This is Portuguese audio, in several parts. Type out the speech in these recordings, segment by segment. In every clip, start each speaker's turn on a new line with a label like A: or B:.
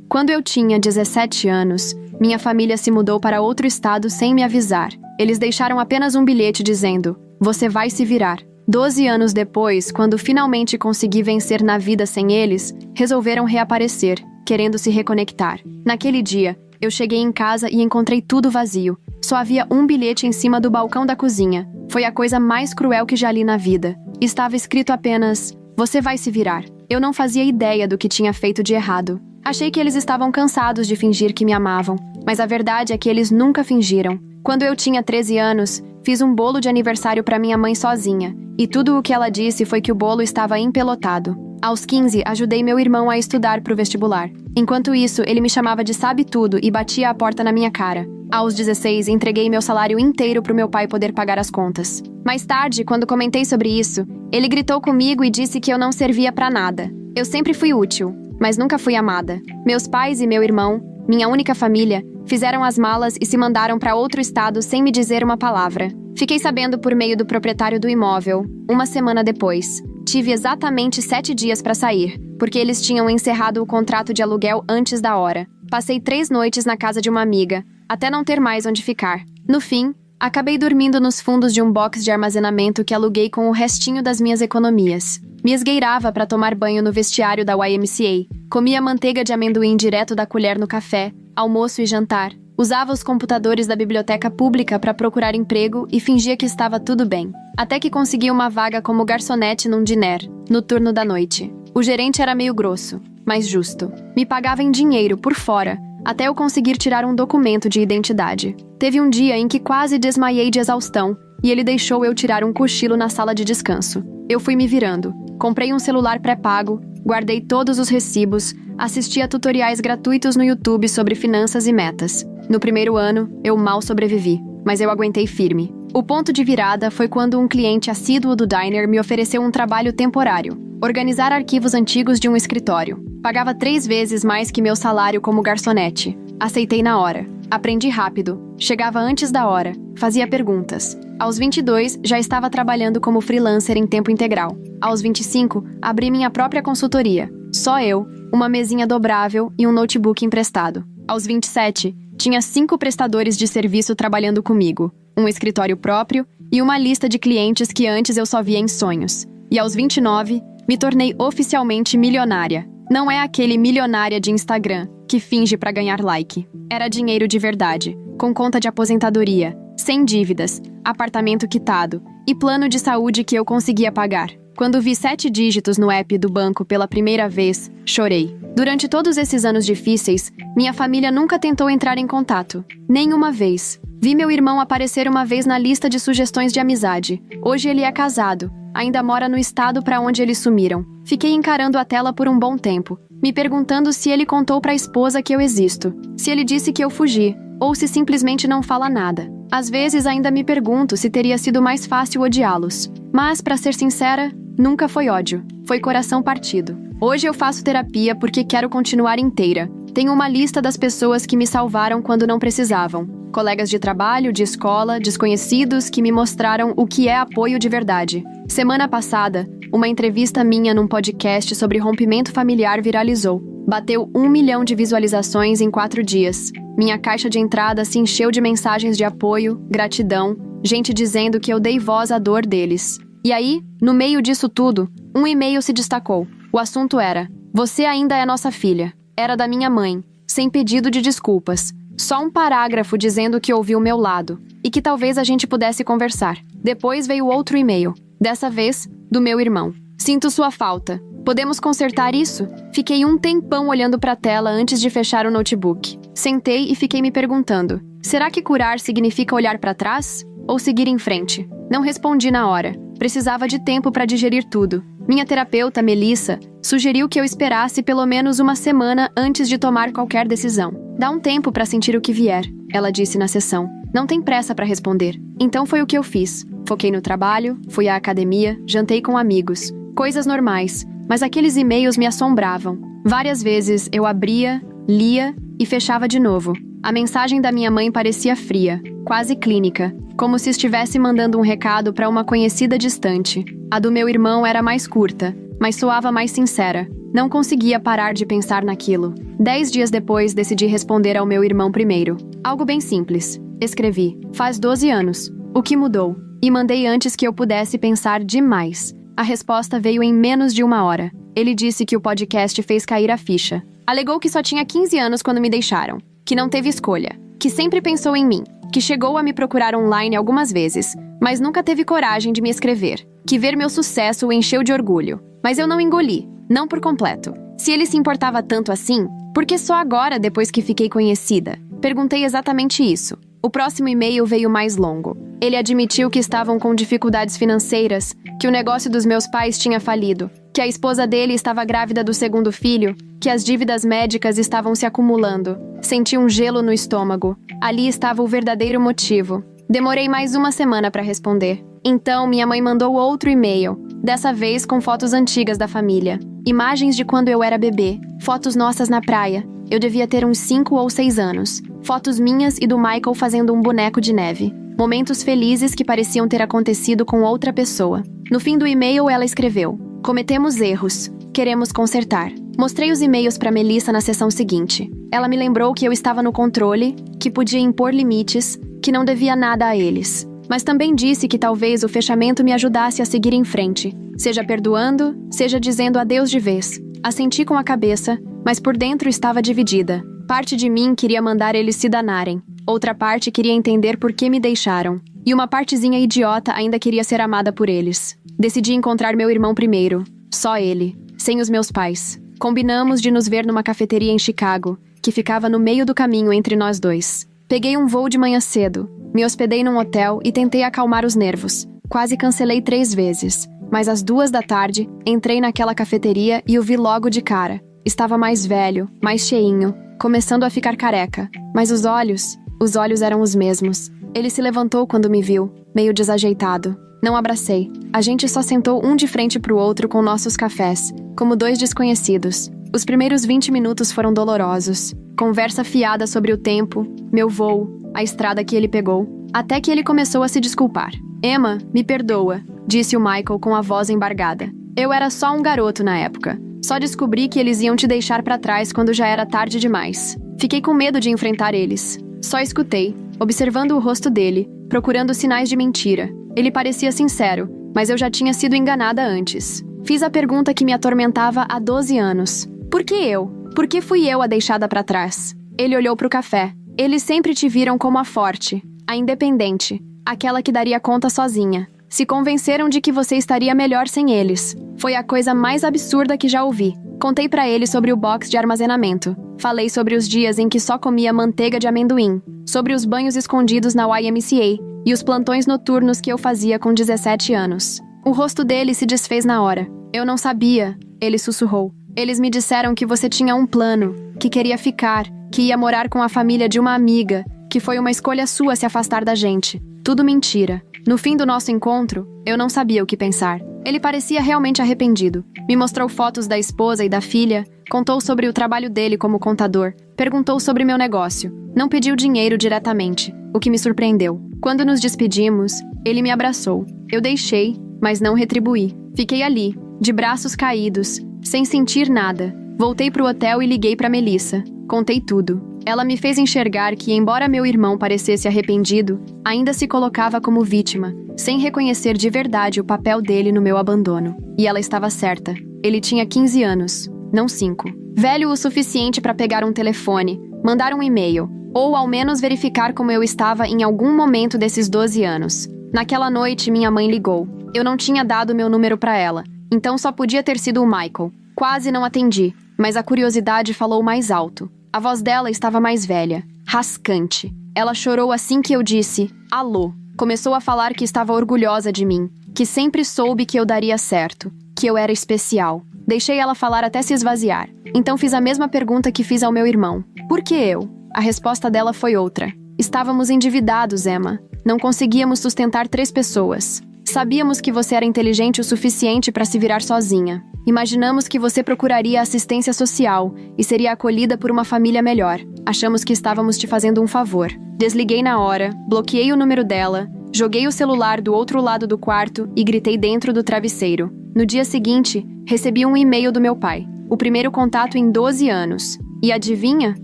A: Quando eu tinha 17 anos, minha família se mudou para outro estado sem me avisar. Eles deixaram apenas um bilhete dizendo: "Você vai se virar." 12 anos depois, quando finalmente consegui vencer na vida sem eles, resolveram reaparecer, querendo se reconectar. Naquele dia, eu cheguei em casa e encontrei tudo vazio. Só havia um bilhete em cima do balcão da cozinha. Foi a coisa mais cruel que já li na vida. Estava escrito apenas: "Você vai se virar." Eu não fazia ideia do que tinha feito de errado. Achei que eles estavam cansados de fingir que me amavam, mas a verdade é que eles nunca fingiram. Quando eu tinha 13 anos, fiz um bolo de aniversário para minha mãe sozinha, e tudo o que ela disse foi que o bolo estava empelotado. Aos 15, ajudei meu irmão a estudar para o vestibular. Enquanto isso, ele me chamava de sabe-tudo e batia a porta na minha cara. Aos 16, entreguei meu salário inteiro para o meu pai poder pagar as contas. Mais tarde, quando comentei sobre isso, ele gritou comigo e disse que eu não servia para nada. Eu sempre fui útil, mas nunca fui amada. Meus pais e meu irmão, minha única família, fizeram as malas e se mandaram para outro estado sem me dizer uma palavra. Fiquei sabendo por meio do proprietário do imóvel, uma semana depois. Tive exatamente 7 dias para sair, porque eles tinham encerrado o contrato de aluguel antes da hora. Passei 3 noites na casa de uma amiga, até não ter mais onde ficar. No fim, acabei dormindo nos fundos de um box de armazenamento que aluguei com o restinho das minhas economias. Me esgueirava para tomar banho no vestiário da YMCA. Comia manteiga de amendoim direto da colher no café, almoço e jantar. Usava os computadores da biblioteca pública para procurar emprego e fingia que estava tudo bem. Até que consegui uma vaga como garçonete num diner, no turno da noite. O gerente era meio grosso, mas justo. Me pagava em dinheiro, por fora, até eu conseguir tirar um documento de identidade. Teve um dia em que quase desmaiei de exaustão e ele deixou eu tirar um cochilo na sala de descanso. Eu fui me virando. Comprei um celular pré-pago, guardei todos os recibos, assisti a tutoriais gratuitos no YouTube sobre finanças e metas. No primeiro ano, eu mal sobrevivi, mas eu aguentei firme. O ponto de virada foi quando um cliente assíduo do diner me ofereceu um trabalho temporário: organizar arquivos antigos de um escritório. Pagava 3 vezes mais que meu salário como garçonete. Aceitei na hora. Aprendi rápido. Chegava antes da hora. Fazia perguntas. Aos 22, já estava trabalhando como freelancer em tempo integral. Aos 25, abri minha própria consultoria. Só eu, uma mesinha dobrável e um notebook emprestado. Aos 27, tinha 5 prestadores de serviço trabalhando comigo, um escritório próprio e uma lista de clientes que antes eu só via em sonhos. E aos 29, me tornei oficialmente milionária. Não é aquele milionária de Instagram que finge para ganhar like. Era dinheiro de verdade, com conta de aposentadoria, sem dívidas, apartamento quitado e plano de saúde que eu conseguia pagar. Quando vi 7 dígitos no app do banco pela primeira vez, chorei. Durante todos esses anos difíceis, minha família nunca tentou entrar em contato. Nenhuma vez. Vi meu irmão aparecer uma vez na lista de sugestões de amizade. Hoje ele é casado. Ainda mora no estado para onde eles sumiram. Fiquei encarando a tela por um bom tempo, me perguntando se ele contou para a esposa que eu existo, se ele disse que eu fugi, ou se simplesmente não fala nada. Às vezes ainda me pergunto se teria sido mais fácil odiá-los. Mas, para ser sincera, nunca foi ódio. Foi coração partido. Hoje eu faço terapia porque quero continuar inteira. Tenho uma lista das pessoas que me salvaram quando não precisavam. Colegas de trabalho, de escola, desconhecidos que me mostraram o que é apoio de verdade. Semana passada, uma entrevista minha num podcast sobre rompimento familiar viralizou. Bateu 1 milhão de visualizações em 4 dias. Minha caixa de entrada se encheu de mensagens de apoio, gratidão, gente dizendo que eu dei voz à dor deles. E aí, no meio disso tudo, um e-mail se destacou. O assunto era: "Você ainda é nossa filha." Era da minha mãe, sem pedido de desculpas. Só um parágrafo dizendo que ouviu o meu lado e que talvez a gente pudesse conversar. Depois veio outro e-mail, dessa vez, do meu irmão. "Sinto sua falta. Podemos consertar isso?" Fiquei um tempão olhando para a tela antes de fechar o notebook. Sentei e fiquei me perguntando: será que curar significa olhar para trás? Ou seguir em frente? Não respondi na hora. Precisava de tempo para digerir tudo. Minha terapeuta, Melissa, sugeriu que eu esperasse pelo menos uma semana antes de tomar qualquer decisão. "Dá um tempo para sentir o que vier", ela disse na sessão. "Não tem pressa para responder." Então foi o que eu fiz. Foquei no trabalho, fui à academia, jantei com amigos. Coisas normais, mas aqueles e-mails me assombravam. Várias vezes eu abria, lia e fechava de novo. A mensagem da minha mãe parecia fria, quase clínica, como se estivesse mandando um recado para uma conhecida distante. A do meu irmão era mais curta, mas soava mais sincera. Não conseguia parar de pensar naquilo. 10 dias depois, decidi responder ao meu irmão primeiro. Algo bem simples. Escrevi: faz 12 anos. O que mudou? E mandei antes que eu pudesse pensar demais. A resposta veio em menos de 1 hora. Ele disse que o podcast fez cair a ficha. Alegou que só tinha 15 anos quando me deixaram, que não teve escolha, que sempre pensou em mim, que chegou a me procurar online algumas vezes, mas nunca teve coragem de me escrever, que ver meu sucesso o encheu de orgulho. Mas eu não engoli, não por completo. Se ele se importava tanto assim, por que só agora, depois que fiquei conhecida? Perguntei exatamente isso. O próximo e-mail veio mais longo. Ele admitiu que estavam com dificuldades financeiras, que o negócio dos meus pais tinha falido, que a esposa dele estava grávida do segundo filho, que as dívidas médicas estavam se acumulando. Senti um gelo no estômago. Ali estava o verdadeiro motivo. Demorei mais 1 semana para responder. Então, minha mãe mandou outro e-mail, dessa vez com fotos antigas da família. Imagens de quando eu era bebê, fotos nossas na praia. Eu devia ter uns 5 ou 6 anos. Fotos minhas e do Michael fazendo um boneco de neve. Momentos felizes que pareciam ter acontecido com outra pessoa. No fim do e-mail, ela escreveu: cometemos erros. Queremos consertar. Mostrei os e-mails para Melissa na sessão seguinte. Ela me lembrou que eu estava no controle, que podia impor limites, que não devia nada a eles. Mas também disse que talvez o fechamento me ajudasse a seguir em frente, seja perdoando, seja dizendo adeus de vez. Assenti com a cabeça, mas por dentro estava dividida. Parte de mim queria mandar eles se danarem. Outra parte queria entender por que me deixaram. E uma partezinha idiota ainda queria ser amada por eles. Decidi encontrar meu irmão primeiro. Só ele. Sem os meus pais. Combinamos de nos ver numa cafeteria em Chicago, que ficava no meio do caminho entre nós dois. Peguei um voo de manhã cedo. Me hospedei num hotel e tentei acalmar os nervos. Quase cancelei 3 vezes. Mas às 2 da tarde, entrei naquela cafeteria e o vi logo de cara. Estava mais velho, mais cheinho, começando a ficar careca. Mas os olhos eram os mesmos. Ele se levantou quando me viu, meio desajeitado. Não abracei. A gente só sentou um de frente pro outro com nossos cafés, como 2 desconhecidos. Os primeiros 20 minutos foram dolorosos. Conversa fiada sobre o tempo, meu voo, a estrada que ele pegou. Até que ele começou a se desculpar. Emma, me perdoa, disse o Michael com a voz embargada. Eu era só um garoto na época. Só descobri que eles iam te deixar pra trás quando já era tarde demais. Fiquei com medo de enfrentar eles. Só escutei, observando o rosto dele, procurando sinais de mentira. Ele parecia sincero, mas eu já tinha sido enganada antes. Fiz a pergunta que me atormentava há 12 anos. Por que eu? Por que fui eu a deixada pra trás? Ele olhou pro café. Eles sempre te viram como a forte, a independente, aquela que daria conta sozinha. Se convenceram de que você estaria melhor sem eles. Foi a coisa mais absurda que já ouvi. Contei pra ele sobre o box de armazenamento. Falei sobre os dias em que só comia manteiga de amendoim, sobre os banhos escondidos na YMCA e os plantões noturnos que eu fazia com 17 anos. O rosto dele se desfez na hora. Eu não sabia, ele sussurrou. Eles me disseram que você tinha um plano, que queria ficar, que ia morar com a família de uma amiga, que foi uma escolha sua se afastar da gente. Tudo mentira. No fim do nosso encontro, eu não sabia o que pensar. Ele parecia realmente arrependido. Me mostrou fotos da esposa e da filha, contou sobre o trabalho dele como contador, perguntou sobre meu negócio. Não pediu dinheiro diretamente, o que me surpreendeu. Quando nos despedimos, ele me abraçou. Eu deixei, mas não retribuí. Fiquei ali, de braços caídos, sem sentir nada. Voltei pro hotel e liguei pra Melissa. Contei tudo. Ela me fez enxergar que, embora meu irmão parecesse arrependido, ainda se colocava como vítima, sem reconhecer de verdade o papel dele no meu abandono. E ela estava certa. Ele tinha 15 anos, não 5. Velho o suficiente para pegar um telefone, mandar um e-mail, ou ao menos verificar como eu estava em algum momento desses 12 anos. Naquela noite, minha mãe ligou. Eu não tinha dado meu número para ela, então só podia ter sido o Michael. Quase não atendi, mas a curiosidade falou mais alto. A voz dela estava mais velha, rascante. Ela chorou assim que eu disse, alô. Começou a falar que estava orgulhosa de mim, que sempre soube que eu daria certo, que eu era especial. Deixei ela falar até se esvaziar. Então fiz a mesma pergunta que fiz ao meu irmão. Por que eu? A resposta dela foi outra. Estávamos endividados, Emma. Não conseguíamos sustentar 3 pessoas. Sabíamos que você era inteligente o suficiente para se virar sozinha. Imaginamos que você procuraria assistência social e seria acolhida por uma família melhor. Achamos que estávamos te fazendo um favor. Desliguei na hora, bloqueei o número dela, joguei o celular do outro lado do quarto e gritei dentro do travesseiro. No dia seguinte, recebi um e-mail do meu pai. o primeiro contato em 12 anos. E adivinha?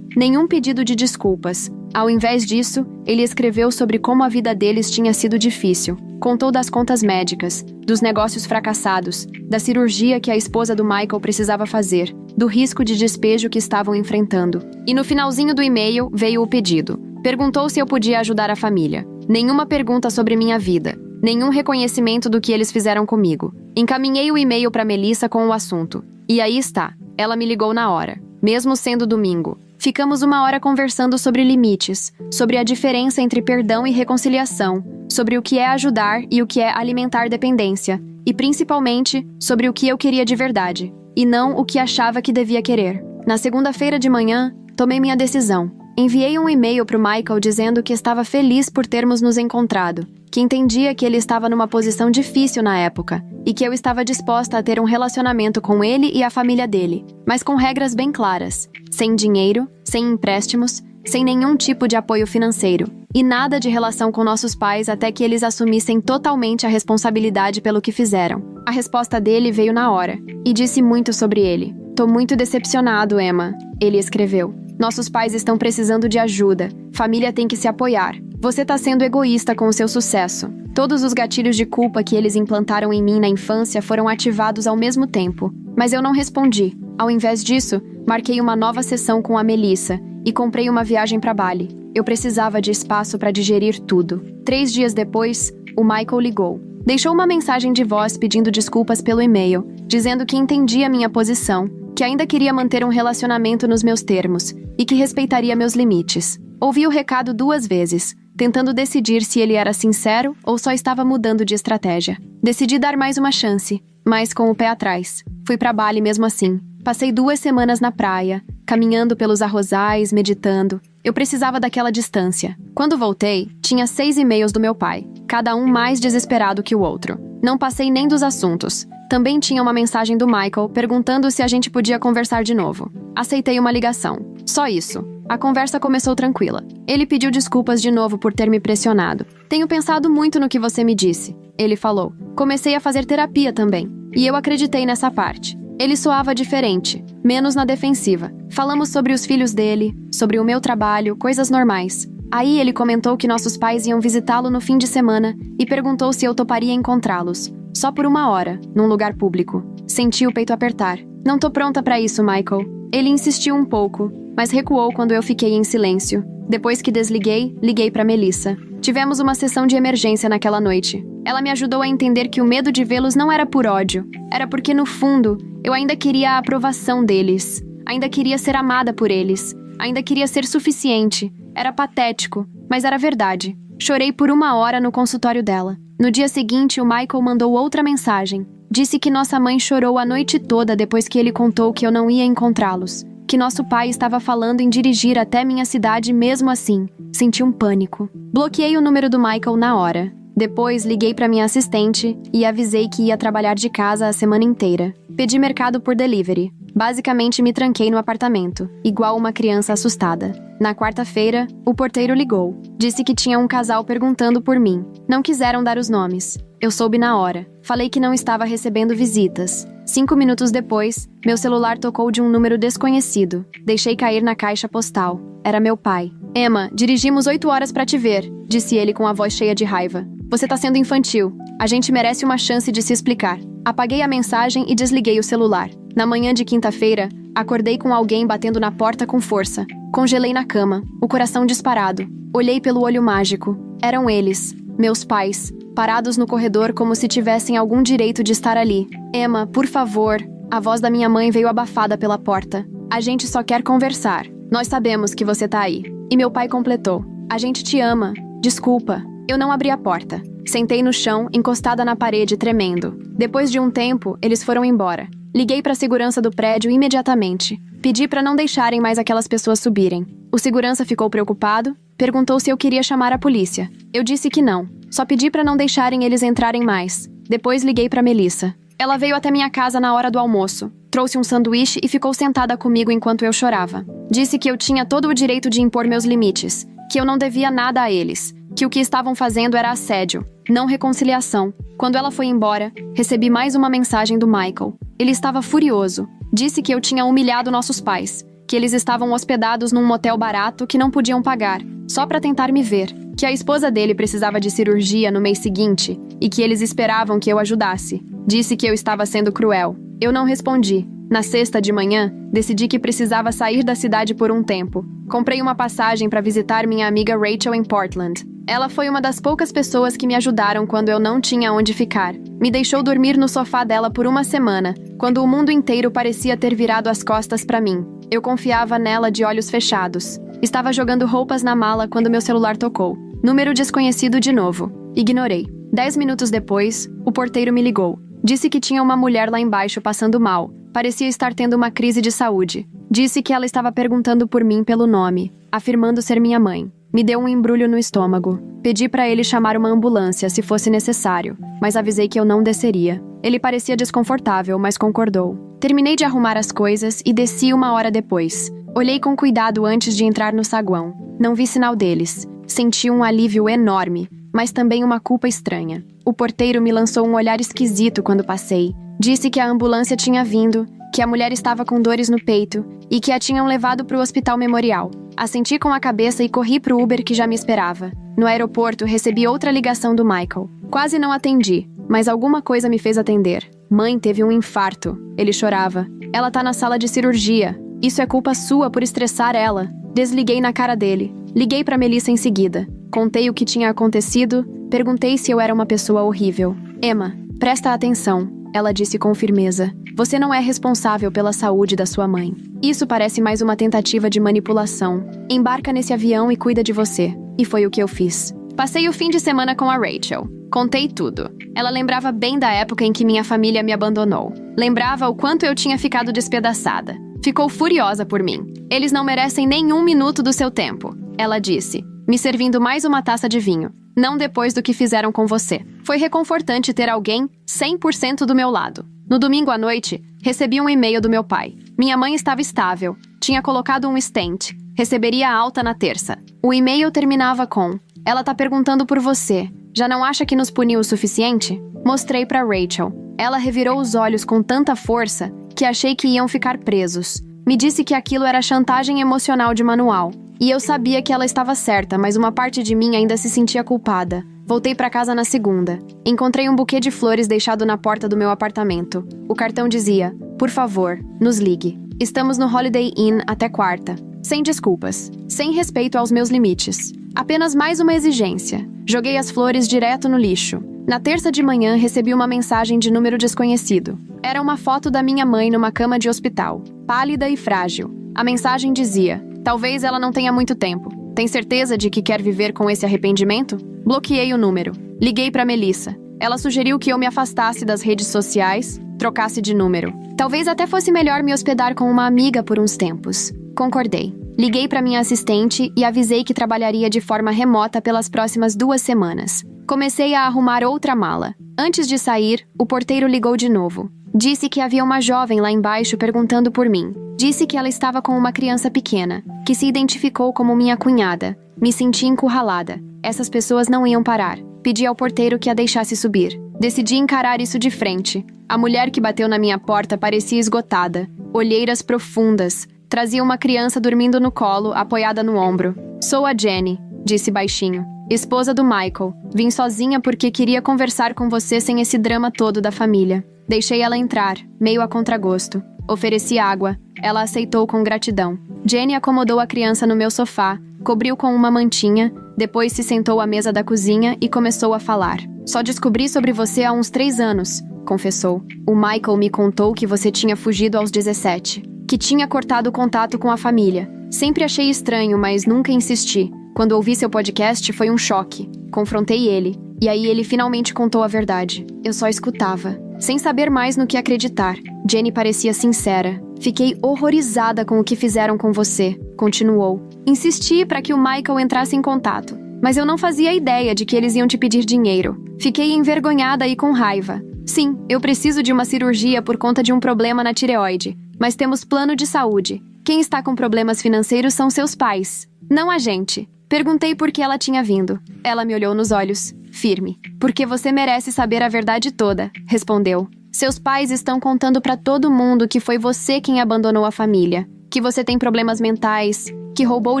A: Nenhum pedido de desculpas. Ao invés disso, ele escreveu sobre como a vida deles tinha sido difícil. Contou das contas médicas, dos negócios fracassados, da cirurgia que a esposa do Michael precisava fazer, do risco de despejo que estavam enfrentando. E no finalzinho do e-mail veio o pedido. Perguntou se eu podia ajudar a família. Nenhuma pergunta sobre minha vida. Nenhum reconhecimento do que eles fizeram comigo. Encaminhei o e-mail para Melissa com o assunto. E aí está. Ela me ligou na hora. Mesmo sendo domingo. Ficamos uma hora conversando sobre limites, sobre a diferença entre perdão e reconciliação, sobre o que é ajudar e o que é alimentar dependência, e principalmente sobre o que eu queria de verdade, e não o que achava que devia querer. Na segunda-feira de manhã, tomei minha decisão. Enviei um e-mail para o Michael dizendo que estava feliz por termos nos encontrado, que entendia que ele estava numa posição difícil na época, e que eu estava disposta a ter um relacionamento com ele e a família dele, mas com regras bem claras, sem dinheiro, sem empréstimos, sem nenhum tipo de apoio financeiro, e nada de relação com nossos pais até que eles assumissem totalmente a responsabilidade pelo que fizeram. A resposta dele veio na hora, e disse muito sobre ele. "Tô muito decepcionado, Emma", ele escreveu. "Nossos pais estão precisando de ajuda, família tem que se apoiar. Você tá sendo egoísta com o seu sucesso. Todos os gatilhos de culpa que eles implantaram em mim na infância foram ativados ao mesmo tempo. Mas eu não respondi. Ao invés disso, marquei uma nova sessão com a Melissa e comprei uma viagem para Bali. Eu precisava de espaço para digerir tudo. 3 dias depois, o Michael ligou. Deixou uma mensagem de voz pedindo desculpas pelo e-mail, dizendo que entendia minha posição, que ainda queria manter um relacionamento nos meus termos e que respeitaria meus limites. Ouvi o recado 2 vezes, tentando decidir se ele era sincero ou só estava mudando de estratégia. Decidi dar mais uma chance, mas com o pé atrás. Fui para Bali mesmo assim. Passei 2 semanas na praia, caminhando pelos arrozais, meditando. Eu precisava daquela distância. Quando voltei, tinha 6 e-mails do meu pai, cada um mais desesperado que o outro. Não passei nem dos assuntos. Também tinha uma mensagem do Michael perguntando se a gente podia conversar de novo. Aceitei uma ligação. Só isso. A conversa começou tranquila. Ele pediu desculpas de novo por ter me pressionado. "Tenho pensado muito no que você me disse", ele falou. "Comecei a fazer terapia também. E eu acreditei nessa parte." Ele soava diferente, menos na defensiva. Falamos sobre os filhos dele, sobre o meu trabalho, coisas normais. Aí ele comentou que nossos pais iam visitá-lo no fim de semana e perguntou se eu toparia encontrá-los. Só por 1 hora, num lugar público. Senti o peito apertar. "Não tô pronta pra isso, Michael." Ele insistiu um pouco, mas recuou quando eu fiquei em silêncio. Depois que desliguei, liguei pra Melissa. Tivemos uma sessão de emergência naquela noite. Ela me ajudou a entender que o medo de vê-los não era por ódio. Era porque, no fundo, eu ainda queria a aprovação deles. Ainda queria ser amada por eles. Ainda queria ser suficiente. Era patético, mas era verdade. Chorei por 1 hora no consultório dela. No dia seguinte, o Michael mandou outra mensagem. Disse que nossa mãe chorou a noite toda depois que ele contou que eu não ia encontrá-los. Que nosso pai estava falando em dirigir até minha cidade mesmo assim. Senti um pânico. Bloqueei o número do Michael na hora. Depois, liguei para minha assistente e avisei que ia trabalhar de casa a semana inteira. Pedi mercado por delivery. Basicamente, me tranquei no apartamento, igual uma criança assustada. Na quarta-feira, o porteiro ligou. Disse que tinha um casal perguntando por mim. Não quiseram dar os nomes. Eu soube na hora. Falei que não estava recebendo visitas. 5 minutos depois, meu celular tocou de um número desconhecido. Deixei cair na caixa postal. Era meu pai. "Emma, dirigimos 8 horas para te ver", disse ele com a voz cheia de raiva. "Você tá sendo infantil. A gente merece uma chance de se explicar." Apaguei a mensagem e desliguei o celular. Na manhã de quinta-feira, acordei com alguém batendo na porta com força. Congelei na cama, o coração disparado. Olhei pelo olho mágico. Eram eles, meus pais, parados no corredor como se tivessem algum direito de estar ali. "Emma, por favor." A voz da minha mãe veio abafada pela porta. "A gente só quer conversar. Nós sabemos que você tá aí." E meu pai completou. "A gente te ama. Desculpa." Eu não abri a porta. Sentei no chão, encostada na parede, tremendo. Depois de um tempo, eles foram embora. Liguei para a segurança do prédio imediatamente. Pedi para não deixarem mais aquelas pessoas subirem. O segurança ficou preocupado, perguntou se eu queria chamar a polícia. Eu disse que não. Só pedi para não deixarem eles entrarem mais. Depois liguei para Melissa. Ela veio até minha casa na hora do almoço. Trouxe um sanduíche e ficou sentada comigo enquanto eu chorava. Disse que eu tinha todo o direito de impor meus limites, que eu não devia nada a eles, que o que estavam fazendo era assédio, não reconciliação. Quando ela foi embora, recebi mais uma mensagem do Michael. Ele estava furioso. Disse que eu tinha humilhado nossos pais, que eles estavam hospedados num motel barato que não podiam pagar, só para tentar me ver, que a esposa dele precisava de cirurgia no mês seguinte e que eles esperavam que eu ajudasse. Disse que eu estava sendo cruel. Eu não respondi. Na sexta de manhã, decidi que precisava sair da cidade por um tempo. Comprei uma passagem para visitar minha amiga Rachel em Portland. Ela foi uma das poucas pessoas que me ajudaram quando eu não tinha onde ficar. Me deixou dormir no sofá dela por uma semana, quando o mundo inteiro parecia ter virado as costas para mim. Eu confiava nela de olhos fechados. Estava jogando roupas na mala quando meu celular tocou. Número desconhecido de novo. Ignorei. 10 minutos depois, o porteiro me ligou. Disse que tinha uma mulher lá embaixo passando mal. Parecia estar tendo uma crise de saúde. Disse que ela estava perguntando por mim pelo nome, afirmando ser minha mãe. Me deu um embrulho no estômago. Pedi para ele chamar uma ambulância se fosse necessário, mas avisei que eu não desceria. Ele parecia desconfortável, mas concordou. Terminei de arrumar as coisas e desci uma hora depois. Olhei com cuidado antes de entrar no saguão. Não vi sinal deles. Senti um alívio enorme, mas também uma culpa estranha. O porteiro me lançou um olhar esquisito quando passei. Disse que a ambulância tinha vindo, que a mulher estava com dores no peito e que a tinham levado para o hospital memorial. Assenti com a cabeça e corri para o Uber que já me esperava. No aeroporto, recebi outra ligação do Michael. Quase não atendi, mas alguma coisa me fez atender. Mãe teve um infarto. Ele chorava. Ela tá na sala de cirurgia. Isso é culpa sua por estressar ela. Desliguei na cara dele. Liguei para Melissa em seguida. Contei o que tinha acontecido. Perguntei se eu era uma pessoa horrível. Emma, presta atenção. Ela disse com firmeza. Você não é responsável pela saúde da sua mãe. Isso parece mais uma tentativa de manipulação. Embarca nesse avião e cuida de você. E foi o que eu fiz. Passei o fim de semana com a Rachel. Contei tudo. Ela lembrava bem da época em que minha família me abandonou. Lembrava o quanto eu tinha ficado despedaçada. Ficou furiosa por mim. Eles não merecem nenhum minuto do seu tempo, ela disse, me servindo mais uma taça de vinho. Não depois do que fizeram com você. Foi reconfortante ter alguém 100% do meu lado. No domingo à noite, recebi um e-mail do meu pai. Minha mãe estava estável, tinha colocado um stent, receberia alta na terça. O e-mail terminava com: ela tá perguntando por você. Já não acha que nos puniu o suficiente? Mostrei para Rachel. Ela revirou os olhos com tanta força que achei que iam ficar presos. Me disse que aquilo era chantagem emocional de manual. E eu sabia que ela estava certa, mas uma parte de mim ainda se sentia culpada. Voltei para casa na segunda. Encontrei um buquê de flores deixado na porta do meu apartamento. O cartão dizia: por favor, nos ligue. Estamos no Holiday Inn até quarta. Sem desculpas. Sem respeito aos meus limites. Apenas mais uma exigência. Joguei as flores direto no lixo. Na terça de manhã, recebi uma mensagem de número desconhecido. Era uma foto da minha mãe numa cama de hospital, pálida e frágil. A mensagem dizia: talvez ela não tenha muito tempo. Tem certeza de que quer viver com esse arrependimento? Bloqueei o número. Liguei para Melissa. Ela sugeriu que eu me afastasse das redes sociais, trocasse de número. Talvez até fosse melhor me hospedar com uma amiga por uns tempos. Concordei. Liguei para minha assistente e avisei que trabalharia de forma remota pelas próximas 2 semanas. Comecei a arrumar outra mala. Antes de sair, o porteiro ligou de novo. Disse que havia uma jovem lá embaixo perguntando por mim. Disse que ela estava com uma criança pequena, que se identificou como minha cunhada. Me senti encurralada. Essas pessoas não iam parar. Pedi ao porteiro que a deixasse subir. Decidi encarar isso de frente. A mulher que bateu na minha porta parecia esgotada. Olheiras profundas. Trazia uma criança dormindo no colo, apoiada no ombro. Sou a Jenny, disse baixinho. Esposa do Michael. Vim sozinha porque queria conversar com você sem esse drama todo da família. Deixei ela entrar, meio a contragosto. Ofereci água. Ela aceitou com gratidão. Jenny acomodou a criança no meu sofá, cobriu com uma mantinha, depois se sentou à mesa da cozinha e começou a falar. Só descobri sobre você há uns 3 anos, confessou. O Michael me contou que você tinha fugido aos 17, que tinha cortado o contato com a família. Sempre achei estranho, mas nunca insisti. Quando ouvi seu podcast, foi um choque. Confrontei ele, e aí ele finalmente contou a verdade. Eu só escutava, sem saber mais no que acreditar. Jenny parecia sincera. Fiquei horrorizada com o que fizeram com você, continuou. Insisti para que o Michael entrasse em contato, mas eu não fazia ideia de que eles iam te pedir dinheiro. Fiquei envergonhada e com raiva. Sim, eu preciso de uma cirurgia por conta de um problema na tireoide, mas temos plano de saúde. Quem está com problemas financeiros são seus pais, não a gente. Perguntei por que ela tinha vindo. Ela me olhou nos olhos, firme. Porque você merece saber a verdade toda, respondeu. Seus pais estão contando pra todo mundo que foi você quem abandonou a família, que você tem problemas mentais, que roubou o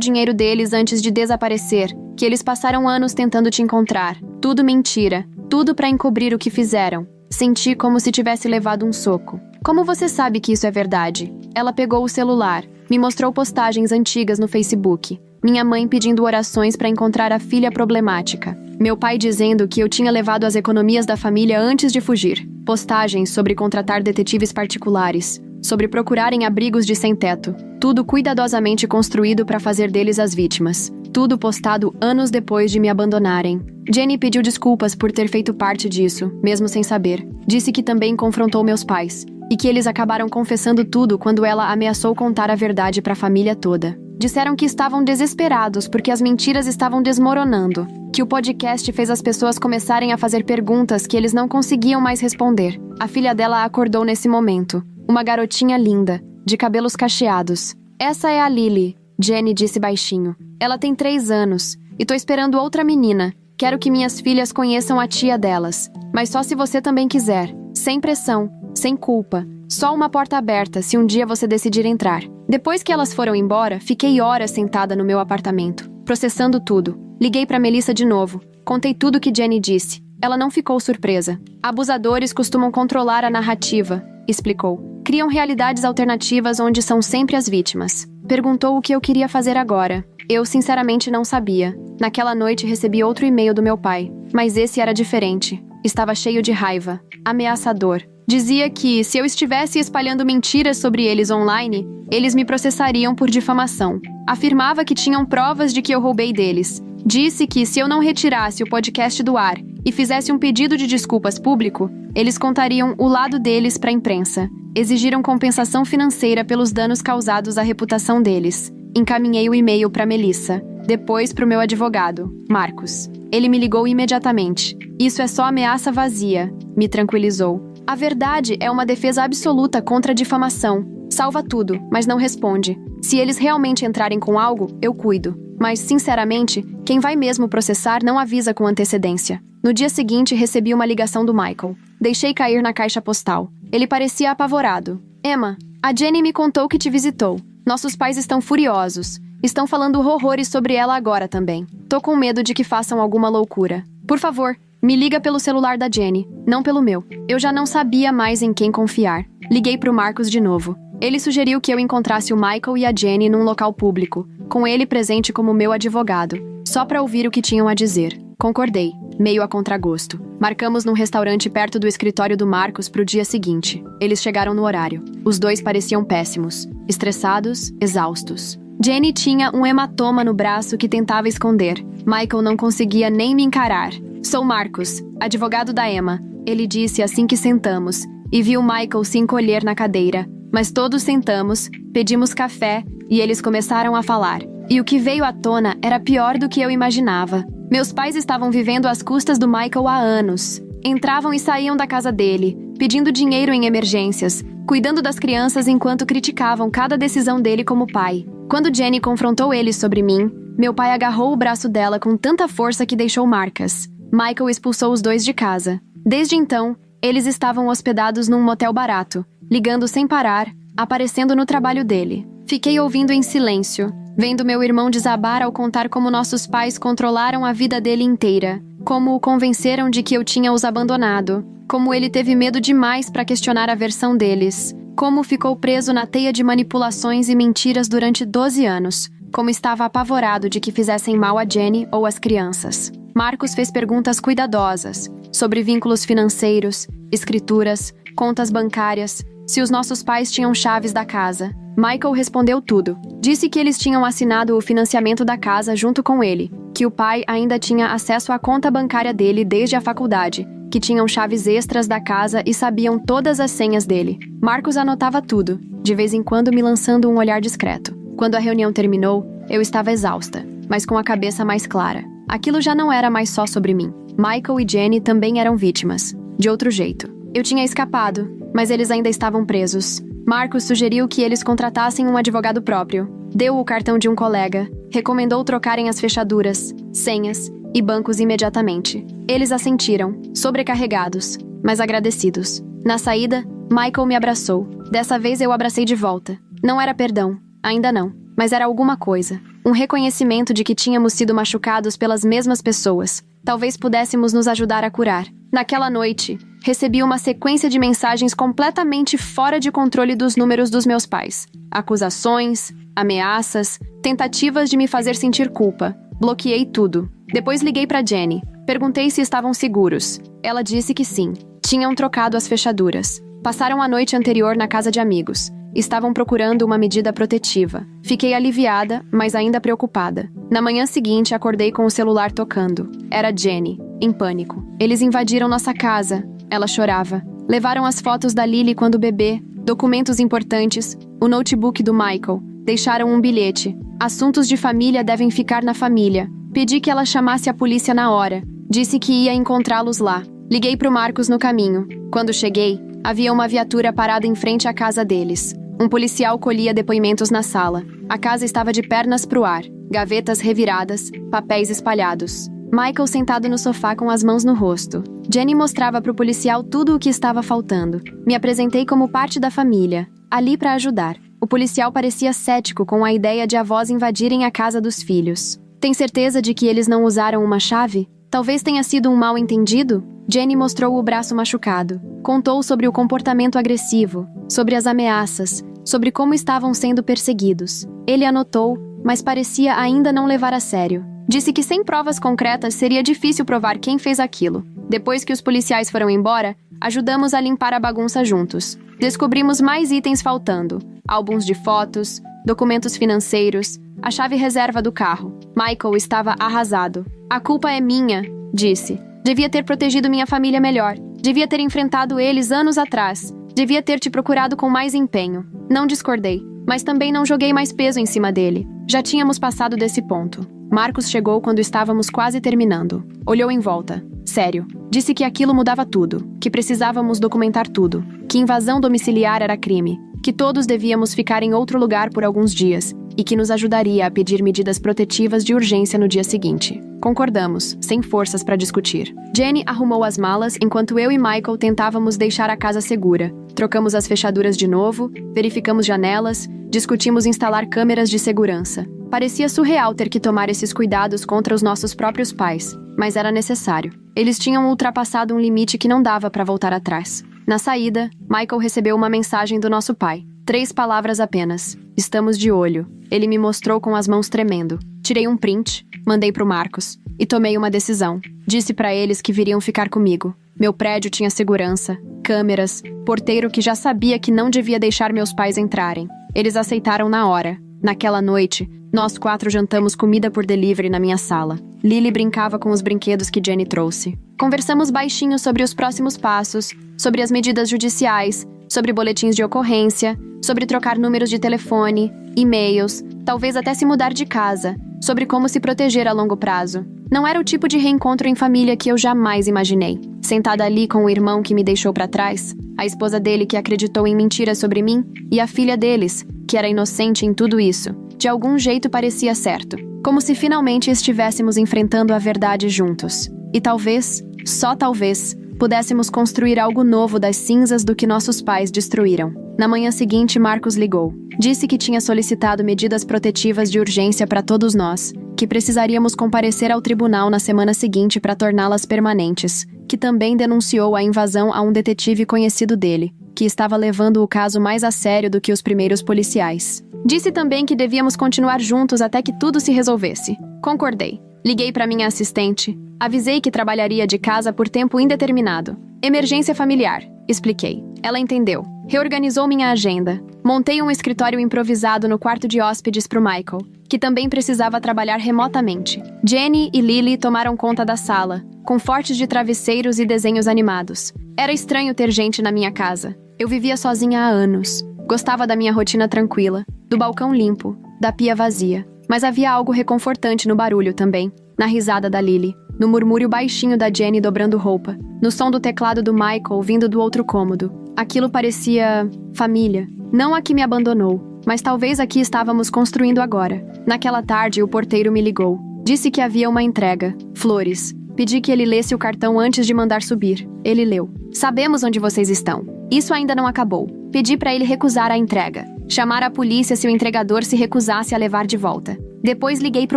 A: dinheiro deles antes de desaparecer, que eles passaram anos tentando te encontrar. Tudo mentira, tudo pra encobrir o que fizeram. Senti como se tivesse levado um soco. Como você sabe que isso é verdade? Ela pegou o celular, me mostrou postagens antigas no Facebook. Minha mãe pedindo orações para encontrar a filha problemática. Meu pai dizendo que eu tinha levado as economias da família antes de fugir. Postagens sobre contratar detetives particulares, sobre procurarem abrigos de sem-teto. Tudo cuidadosamente construído para fazer deles as vítimas. Tudo postado anos depois de me abandonarem. Jenny pediu desculpas por ter feito parte disso, mesmo sem saber. Disse que também confrontou meus pais. E que eles acabaram confessando tudo quando ela ameaçou contar a verdade para a família toda. Disseram que estavam desesperados porque as mentiras estavam desmoronando. Que o podcast fez as pessoas começarem a fazer perguntas que eles não conseguiam mais responder. A filha dela acordou nesse momento. Uma garotinha linda, de cabelos cacheados. Essa é a Lily, Jenny disse baixinho. Ela tem 3 anos. E tô esperando outra menina. Quero que minhas filhas conheçam a tia delas. Mas só se você também quiser. Sem pressão, sem culpa. Só uma porta aberta se um dia você decidir entrar. Depois que elas foram embora, fiquei horas sentada no meu apartamento, processando tudo. Liguei pra Melissa de novo. Contei tudo que Jenny disse. Ela não ficou surpresa. Abusadores costumam controlar a narrativa, explicou. Criam realidades alternativas onde são sempre as vítimas. Perguntou o que eu queria fazer agora. Eu sinceramente não sabia. Naquela noite recebi outro e-mail do meu pai. Mas esse era diferente. Estava cheio de raiva. Ameaçador. Dizia que, se eu estivesse espalhando mentiras sobre eles online, eles me processariam por difamação. Afirmava que tinham provas de que eu roubei deles. Disse que, se eu não retirasse o podcast do ar e fizesse um pedido de desculpas público, eles contariam o lado deles para a imprensa. Exigiram compensação financeira pelos danos causados à reputação deles. Encaminhei o e-mail para Melissa. Depois para o meu advogado, Marcos. Ele me ligou imediatamente. Isso é só ameaça vazia, me tranquilizou. A verdade é uma defesa absoluta contra a difamação. Salva tudo, mas não responde. Se eles realmente entrarem com algo, eu cuido. Mas, sinceramente, quem vai mesmo processar não avisa com antecedência. No dia seguinte, recebi uma ligação do Michael. Deixei cair na caixa postal. Ele parecia apavorado. Emma, a Jenny me contou que te visitou. Nossos pais estão furiosos. Estão falando horrores sobre ela agora também. Tô com medo de que façam alguma loucura. Por favor, me liga pelo celular da Jenny, não pelo meu. Eu já não sabia mais em quem confiar. Liguei pro Marcos de novo. Ele sugeriu que eu encontrasse o Michael e a Jenny num local público, com ele presente como meu advogado, só pra ouvir o que tinham a dizer. Concordei, meio a contragosto. Marcamos num restaurante perto do escritório do Marcos pro dia seguinte. Eles chegaram no horário. Os dois pareciam péssimos, estressados, exaustos. Jenny tinha um hematoma no braço que tentava esconder. Michael não conseguia nem me encarar. Sou Marcos, advogado da Emma, ele disse assim que sentamos, e viu Michael se encolher na cadeira. Mas todos sentamos, pedimos café, e eles começaram a falar. E o que veio à tona era pior do que eu imaginava. Meus pais estavam vivendo às custas do Michael há anos. Entravam e saíam da casa dele, pedindo dinheiro em emergências, cuidando das crianças enquanto criticavam cada decisão dele como pai. Quando Jenny confrontou ele sobre mim, meu pai agarrou o braço dela com tanta força que deixou marcas. Michael expulsou os dois de casa. Desde então, eles estavam hospedados num motel barato, ligando sem parar, aparecendo no trabalho dele. Fiquei ouvindo em silêncio, vendo meu irmão desabar ao contar como nossos pais controlaram a vida dele inteira, como o convenceram de que eu tinha os abandonado, como ele teve medo demais para questionar a versão deles, como ficou preso na teia de manipulações e mentiras durante 12 anos, como estava apavorado de que fizessem mal a Jenny ou às crianças. Marcos fez perguntas cuidadosas sobre vínculos financeiros, escrituras, contas bancárias, se os nossos pais tinham chaves da casa. Michael respondeu tudo. Disse que eles tinham assinado o financiamento da casa junto com ele, que o pai ainda tinha acesso à conta bancária dele desde a faculdade, que tinham chaves extras da casa e sabiam todas as senhas dele. Marcos anotava tudo, de vez em quando me lançando um olhar discreto. Quando a reunião terminou, eu estava exausta, mas com a cabeça mais clara. Aquilo já não era mais só sobre mim. Michael e Jenny também eram vítimas, de outro jeito. Eu tinha escapado, mas eles ainda estavam presos. Marcos sugeriu que eles contratassem um advogado próprio. Deu o cartão de um colega. Recomendou trocarem as fechaduras, senhas e bancos imediatamente. Eles assentiram, sobrecarregados, mas agradecidos. Na saída, Michael me abraçou. Dessa vez eu abracei de volta. Não era perdão, ainda não, mas era alguma coisa. Um reconhecimento de que tínhamos sido machucados pelas mesmas pessoas. Talvez pudéssemos nos ajudar a curar. Naquela noite, recebi uma sequência de mensagens completamente fora de controle dos números dos meus pais. Acusações, ameaças, tentativas de me fazer sentir culpa. Bloqueei tudo. Depois liguei para Jenny. Perguntei se estavam seguros. Ela disse que sim. Tinham trocado as fechaduras. Passaram a noite anterior na casa de amigos. Estavam procurando uma medida protetiva. Fiquei aliviada, mas ainda preocupada. Na manhã seguinte, acordei com o celular tocando. Era Jenny, em pânico. Eles invadiram nossa casa. Ela chorava. Levaram as fotos da Lily quando bebê, documentos importantes, o notebook do Michael. Deixaram um bilhete. Assuntos de família devem ficar na família. Pedi que ela chamasse a polícia na hora. Disse que ia encontrá-los lá. Liguei pro Marcos no caminho. Quando cheguei, havia uma viatura parada em frente à casa deles. Um policial colhia depoimentos na sala. A casa estava de pernas pro ar, gavetas reviradas, papéis espalhados. Michael sentado no sofá com as mãos no rosto. Jenny mostrava pro policial tudo o que estava faltando. Me apresentei como parte da família, ali para ajudar. O policial parecia cético com a ideia de avós invadirem a casa dos filhos. Tem certeza de que eles não usaram uma chave? Talvez tenha sido um mal-entendido? Jenny mostrou o braço machucado. Contou sobre o comportamento agressivo, sobre as ameaças, sobre como estavam sendo perseguidos. Ele anotou, mas parecia ainda não levar a sério. Disse que sem provas concretas seria difícil provar quem fez aquilo. Depois que os policiais foram embora, ajudamos a limpar a bagunça juntos. Descobrimos mais itens faltando. Álbuns de fotos, documentos financeiros, a chave reserva do carro. Michael estava arrasado. A culpa é minha, disse. Devia ter protegido minha família melhor. Devia ter enfrentado eles anos atrás. Devia ter te procurado com mais empenho. Não discordei, mas também não joguei mais peso em cima dele. Já tínhamos passado desse ponto. Marcos chegou quando estávamos quase terminando. Olhou em volta. Sério. Disse que aquilo mudava tudo. Que precisávamos documentar tudo. Que invasão domiciliar era crime. Que todos devíamos ficar em outro lugar por alguns dias. E que nos ajudaria a pedir medidas protetivas de urgência no dia seguinte. Concordamos, sem forças para discutir. Jenny arrumou as malas enquanto eu e Michael tentávamos deixar a casa segura. Trocamos as fechaduras de novo, verificamos janelas, discutimos instalar câmeras de segurança. Parecia surreal ter que tomar esses cuidados contra os nossos próprios pais, mas era necessário. Eles tinham ultrapassado um limite que não dava para voltar atrás. Na saída, Michael recebeu uma mensagem do nosso pai. 3 palavras apenas. Estamos de olho. Ele me mostrou com as mãos tremendo. Tirei um print, mandei pro Marcos e tomei uma decisão. Disse pra eles que viriam ficar comigo. Meu prédio tinha segurança, câmeras, porteiro que já sabia que não devia deixar meus pais entrarem. Eles aceitaram na hora. Naquela noite, nós 4 jantamos comida por delivery na minha sala. Lily brincava com os brinquedos que Jenny trouxe. Conversamos baixinho sobre os próximos passos, sobre as medidas judiciais, sobre boletins de ocorrência, sobre trocar números de telefone, e-mails, talvez até se mudar de casa, sobre como se proteger a longo prazo. Não era o tipo de reencontro em família que eu jamais imaginei. Sentada ali com o irmão que me deixou para trás, a esposa dele que acreditou em mentiras sobre mim e a filha deles, que era inocente em tudo isso. De algum jeito parecia certo. Como se finalmente estivéssemos enfrentando a verdade juntos. E talvez, só talvez, pudéssemos construir algo novo das cinzas do que nossos pais destruíram. Na manhã seguinte, Marcos ligou. Disse que tinha solicitado medidas protetivas de urgência para todos nós, que precisaríamos comparecer ao tribunal na semana seguinte para torná-las permanentes, que também denunciou a invasão a um detetive conhecido dele, que estava levando o caso mais a sério do que os primeiros policiais. Disse também que devíamos continuar juntos até que tudo se resolvesse. Concordei. Liguei para minha assistente. Avisei que trabalharia de casa por tempo indeterminado. Emergência familiar, expliquei. Ela entendeu. Reorganizou minha agenda. Montei um escritório improvisado no quarto de hóspedes para o Michael, que também precisava trabalhar remotamente. Jenny e Lily tomaram conta da sala, com fortes de travesseiros e desenhos animados. Era estranho ter gente na minha casa. Eu vivia sozinha há anos. Gostava da minha rotina tranquila, do balcão limpo, da pia vazia. Mas havia algo reconfortante no barulho também, na risada da Lily, no murmúrio baixinho da Jenny dobrando roupa, no som do teclado do Michael vindo do outro cômodo. Aquilo parecia família. Não a que me abandonou, mas talvez a que estávamos construindo agora. Naquela tarde, o porteiro me ligou. Disse que havia uma entrega, flores, Pedi que ele lesse o cartão antes de mandar subir. Ele leu. Sabemos onde vocês estão. Isso ainda não acabou. Pedi para ele recusar a entrega. Chamar a polícia se o entregador se recusasse a levar de volta. Depois liguei para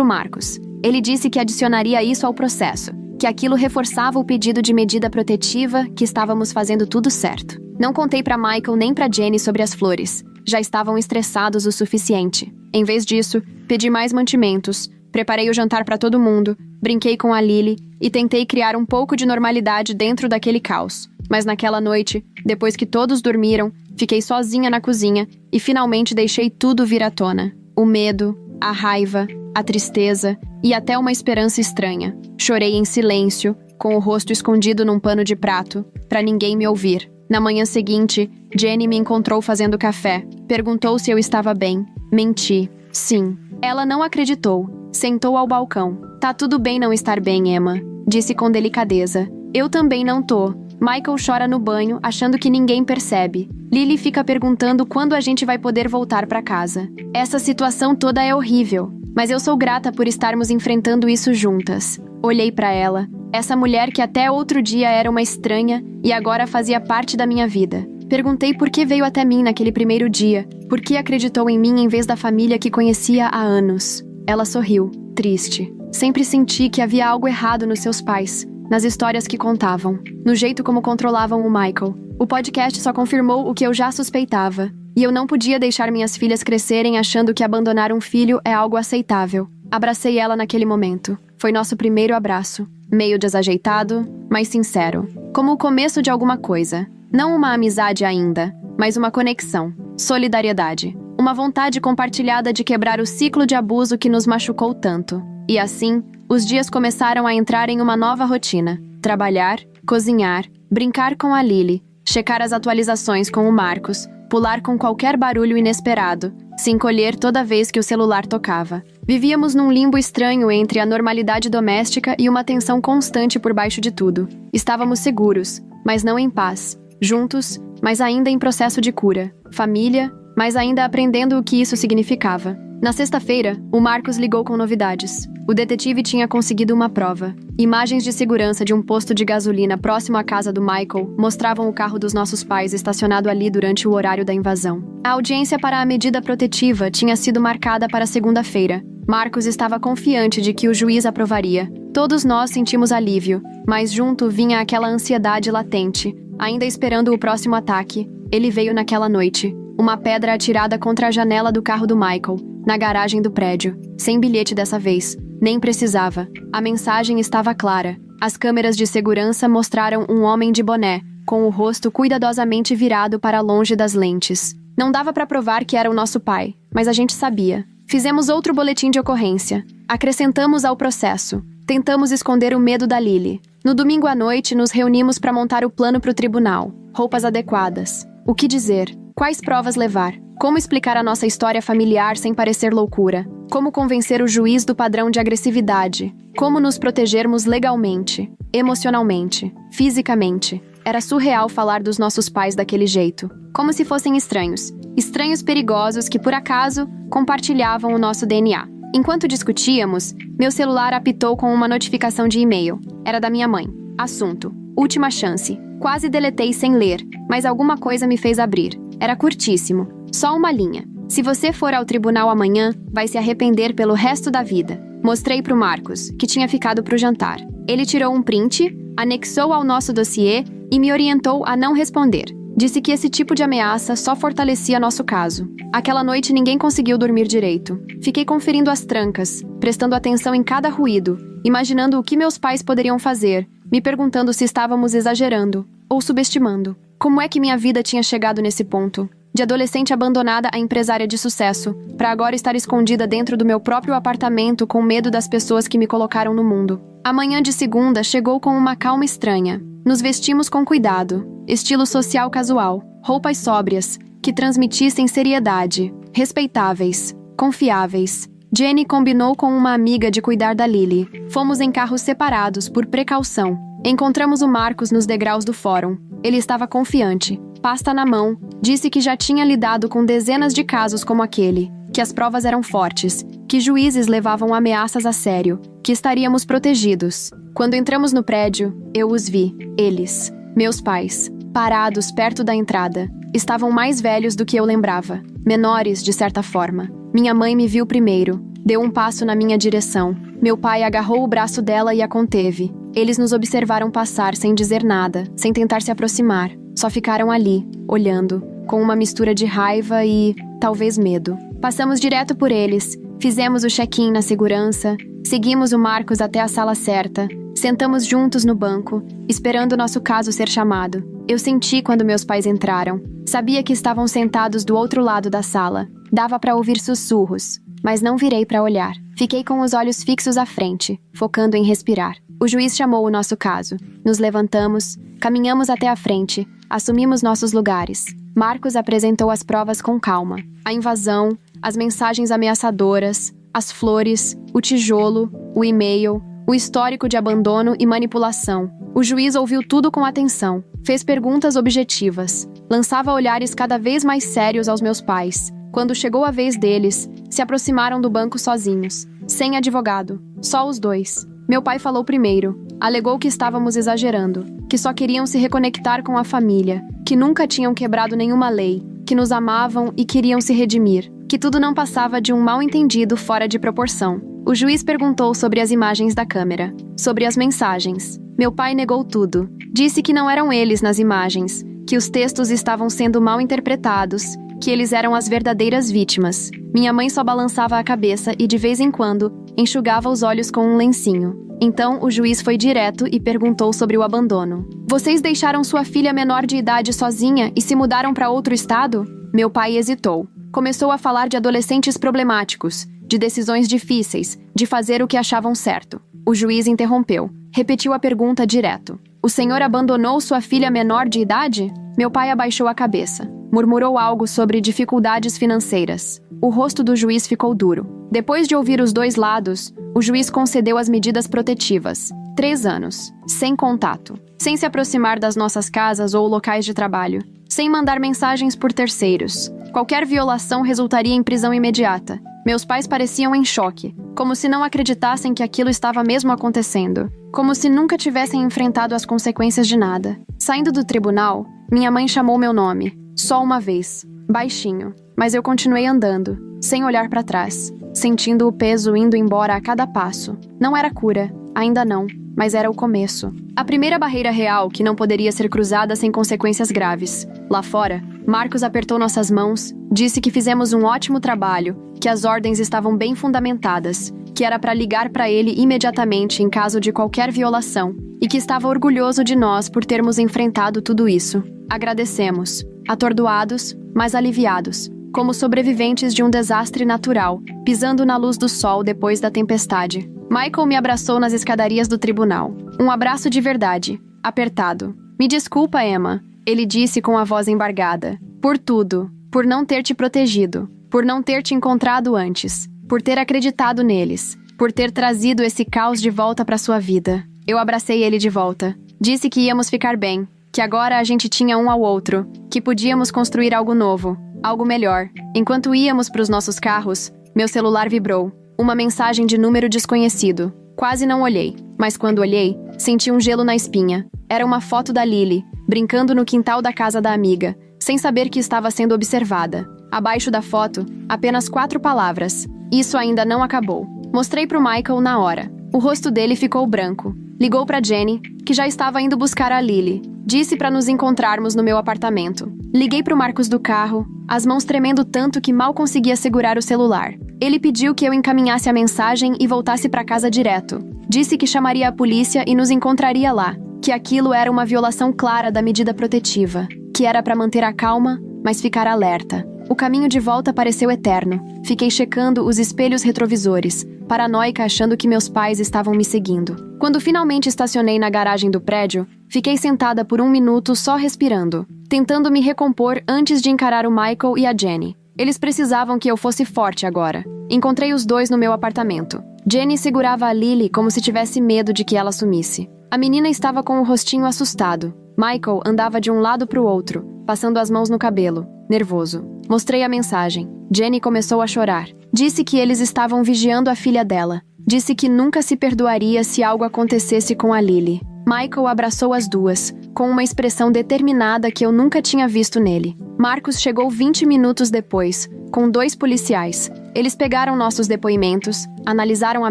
A: o Marcos. Ele disse que adicionaria isso ao processo, que aquilo reforçava o pedido de medida protetiva, que estávamos fazendo tudo certo. Não contei para Michael nem para Jenny sobre as flores. Já estavam estressados o suficiente. Em vez disso, pedi mais mantimentos, preparei o jantar para todo mundo, brinquei com a Lily e tentei criar um pouco de normalidade dentro daquele caos. Mas naquela noite, depois que todos dormiram, fiquei sozinha na cozinha e finalmente deixei tudo vir à tona. O medo, a raiva, a tristeza e até uma esperança estranha. Chorei em silêncio, com o rosto escondido num pano de prato, para ninguém me ouvir. Na manhã seguinte, Jenny me encontrou fazendo café. Perguntou se eu estava bem. Menti. Sim. Ela não acreditou. Sentou ao balcão. Tá tudo bem não estar bem, Emma. Disse com delicadeza. Eu também não tô. Michael chora no banho, achando que ninguém percebe. Lily fica perguntando quando a gente vai poder voltar para casa. Essa situação toda é horrível, mas eu sou grata por estarmos enfrentando isso juntas. Olhei para ela. Essa mulher que até outro dia era uma estranha e agora fazia parte da minha vida. Perguntei por que veio até mim naquele primeiro dia, por que acreditou em mim em vez da família que conhecia há anos. Ela sorriu, triste. Sempre senti que havia algo errado nos seus pais, nas histórias que contavam, no jeito como controlavam o Michael. O podcast só confirmou o que eu já suspeitava, e eu não podia deixar minhas filhas crescerem achando que abandonar um filho é algo aceitável. Abracei ela naquele momento. Foi nosso primeiro abraço. Meio desajeitado, mas sincero. Como o começo de alguma coisa. Não uma amizade ainda, mas uma conexão. Solidariedade. Uma vontade compartilhada de quebrar o ciclo de abuso que nos machucou tanto. E assim, os dias começaram a entrar em uma nova rotina. Trabalhar, cozinhar, brincar com a Lily, checar as atualizações com o Marcos, pular com qualquer barulho inesperado, se encolher toda vez que o celular tocava. Vivíamos num limbo estranho entre a normalidade doméstica e uma tensão constante por baixo de tudo. Estávamos seguros, mas não em paz. Juntos, mas ainda em processo de cura. Família, mas ainda aprendendo o que isso significava. Na sexta-feira, o Marcos ligou com novidades. O detetive tinha conseguido uma prova. Imagens de segurança de um posto de gasolina próximo à casa do Michael mostravam o carro dos nossos pais estacionado ali durante o horário da invasão. A audiência para a medida protetiva tinha sido marcada para segunda-feira. Marcos estava confiante de que o juiz aprovaria. Todos nós sentimos alívio, mas junto vinha aquela ansiedade latente, ainda esperando o próximo ataque. Ele veio naquela noite. Uma pedra atirada contra a janela do carro do Michael, na garagem do prédio. Sem bilhete dessa vez. Nem precisava. A mensagem estava clara. As câmeras de segurança mostraram um homem de boné, com o rosto cuidadosamente virado para longe das lentes. Não dava para provar que era o nosso pai, mas a gente sabia. Fizemos outro boletim de ocorrência. Acrescentamos ao processo. Tentamos esconder o medo da Lily. No domingo à noite, nos reunimos para montar o plano para o tribunal. Roupas adequadas. O que dizer? Quais provas levar? Como explicar a nossa história familiar sem parecer loucura? Como convencer o juiz do padrão de agressividade? Como nos protegermos legalmente, emocionalmente, fisicamente? Era surreal falar dos nossos pais daquele jeito. Como se fossem estranhos. Estranhos perigosos que, por acaso, compartilhavam o nosso DNA. Enquanto discutíamos, meu celular apitou com uma notificação de e-mail. Era da minha mãe. Assunto: última chance. Quase deletei sem ler, mas alguma coisa me fez abrir. Era curtíssimo. Só uma linha. Se você for ao tribunal amanhã, vai se arrepender pelo resto da vida. Mostrei pro Marcos, que tinha ficado pro jantar. Ele tirou um print, anexou ao nosso dossiê e me orientou a não responder. Disse que esse tipo de ameaça só fortalecia nosso caso. Aquela noite ninguém conseguiu dormir direito. Fiquei conferindo as trancas, prestando atenção em cada ruído, imaginando o que meus pais poderiam fazer, me perguntando se estávamos exagerando ou subestimando. Como é que minha vida tinha chegado nesse ponto? De adolescente abandonada a empresária de sucesso, para agora estar escondida dentro do meu próprio apartamento com medo das pessoas que me colocaram no mundo. A manhã de segunda chegou com uma calma estranha. Nos vestimos com cuidado, estilo social casual, roupas sóbrias, que transmitissem seriedade, respeitáveis, confiáveis. Jenny combinou com uma amiga de cuidar da Lily. Fomos em carros separados por precaução. Encontramos o Marcos nos degraus do fórum. Ele estava confiante, pasta na mão, disse que já tinha lidado com dezenas de casos como aquele. que as provas eram fortes, que juízes levavam ameaças a sério, que estaríamos protegidos. Quando entramos no prédio, eu os vi, eles, meus pais, parados perto da entrada. Estavam mais velhos do que eu lembrava, menores de certa forma. Minha mãe me viu primeiro, deu um passo na minha direção. Meu pai agarrou o braço dela e a conteve. Eles nos observaram passar sem dizer nada, sem tentar se aproximar. Só ficaram ali, olhando, com uma mistura de raiva e, talvez, medo. Passamos direto por eles, fizemos o check-in na segurança, seguimos o Marcos até a sala certa, sentamos juntos no banco, esperando nosso caso ser chamado. Eu senti quando meus pais entraram. Sabia que estavam sentados do outro lado da sala. Dava para ouvir sussurros, mas não virei para olhar. Fiquei com os olhos fixos à frente, focando em respirar. O juiz chamou o nosso caso. Nos levantamos, caminhamos até a frente, assumimos nossos lugares. Marcos apresentou as provas com calma. A invasão, as mensagens ameaçadoras, as flores, o tijolo, o e-mail, o histórico de abandono e manipulação. O juiz ouviu tudo com atenção, fez perguntas objetivas, lançava olhares cada vez mais sérios aos meus pais. Quando chegou a vez deles, se aproximaram do banco sozinhos, sem advogado, só os dois. Meu pai falou primeiro, alegou que estávamos exagerando, que só queriam se reconectar com a família, que nunca tinham quebrado nenhuma lei, que nos amavam e queriam se redimir, que tudo não passava de um mal-entendido fora de proporção. O juiz perguntou sobre as imagens da câmera, sobre as mensagens. Meu pai negou tudo. Disse que não eram eles nas imagens, que os textos estavam sendo mal interpretados, que eles eram as verdadeiras vítimas. Minha mãe só balançava a cabeça e, de vez em quando, enxugava os olhos com um lencinho. Então, o juiz foi direto e perguntou sobre o abandono. Vocês deixaram sua filha menor de idade sozinha e se mudaram para outro estado? Meu pai hesitou. Começou a falar de adolescentes problemáticos, de decisões difíceis, de fazer o que achavam certo. O juiz interrompeu. Repetiu a pergunta direto. O senhor abandonou sua filha menor de idade? Meu pai abaixou a cabeça. Murmurou algo sobre dificuldades financeiras. O rosto do juiz ficou duro. Depois de ouvir os dois lados, o juiz concedeu as medidas protetivas. 3 anos. Sem contato. Sem se aproximar das nossas casas ou locais de trabalho. Sem mandar mensagens por terceiros. Qualquer violação resultaria em prisão imediata. Meus pais pareciam em choque, como se não acreditassem que aquilo estava mesmo acontecendo. Como se nunca tivessem enfrentado as consequências de nada. Saindo do tribunal, minha mãe chamou meu nome. Só uma vez. Baixinho. Mas eu continuei andando, sem olhar para trás, sentindo o peso indo embora a cada passo. Não era cura, ainda não, mas era o começo. A primeira barreira real que não poderia ser cruzada sem consequências graves. Lá fora, Marcos apertou nossas mãos, disse que fizemos um ótimo trabalho, que as ordens estavam bem fundamentadas, que era para ligar para ele imediatamente em caso de qualquer violação, e que estava orgulhoso de nós por termos enfrentado tudo isso. Agradecemos, atordoados, mas aliviados, como sobreviventes de um desastre natural, pisando na luz do sol depois da tempestade. Michael me abraçou nas escadarias do tribunal. Um abraço de verdade, apertado. Me desculpa, Emma, ele disse com a voz embargada. Por tudo, por não ter te protegido, por não ter te encontrado antes, por ter acreditado neles, por ter trazido esse caos de volta para sua vida. Eu abracei ele de volta. Disse que íamos ficar bem, que agora a gente tinha um ao outro, que podíamos construir algo novo, algo melhor. Enquanto íamos para os nossos carros, meu celular vibrou. Uma mensagem de número desconhecido. Quase não olhei, mas quando olhei, senti um gelo na espinha. Era uma foto da Lily, brincando no quintal da casa da amiga, sem saber que estava sendo observada. Abaixo da foto, apenas 4 palavras. Isso ainda não acabou. Mostrei pro Michael na hora. O rosto dele ficou branco. Ligou pra Jenny, que já estava indo buscar a Lily. Disse para nos encontrarmos no meu apartamento. Liguei pro Marcos do carro, as mãos tremendo tanto que mal conseguia segurar o celular. Ele pediu que eu encaminhasse a mensagem e voltasse para casa direto. Disse que chamaria a polícia e nos encontraria lá, que aquilo era uma violação clara da medida protetiva, que era para manter a calma, mas ficar alerta. O caminho de volta pareceu eterno. Fiquei checando os espelhos retrovisores, paranoica achando que meus pais estavam me seguindo. Quando finalmente estacionei na garagem do prédio, fiquei sentada por 1 minuto só respirando, tentando me recompor antes de encarar o Michael e a Jenny. Eles precisavam que eu fosse forte agora. Encontrei os dois no meu apartamento. Jenny segurava a Lily como se tivesse medo de que ela sumisse. A menina estava com o rostinho assustado. Michael andava de um lado para o outro, passando as mãos no cabelo, nervoso. Mostrei a mensagem. Jenny começou a chorar. Disse que eles estavam vigiando a filha dela. Disse que nunca se perdoaria se algo acontecesse com a Lily. Michael abraçou as duas, com uma expressão determinada que eu nunca tinha visto nele. Marcus chegou 20 minutos depois, com 2 policiais. Eles pegaram nossos depoimentos, analisaram a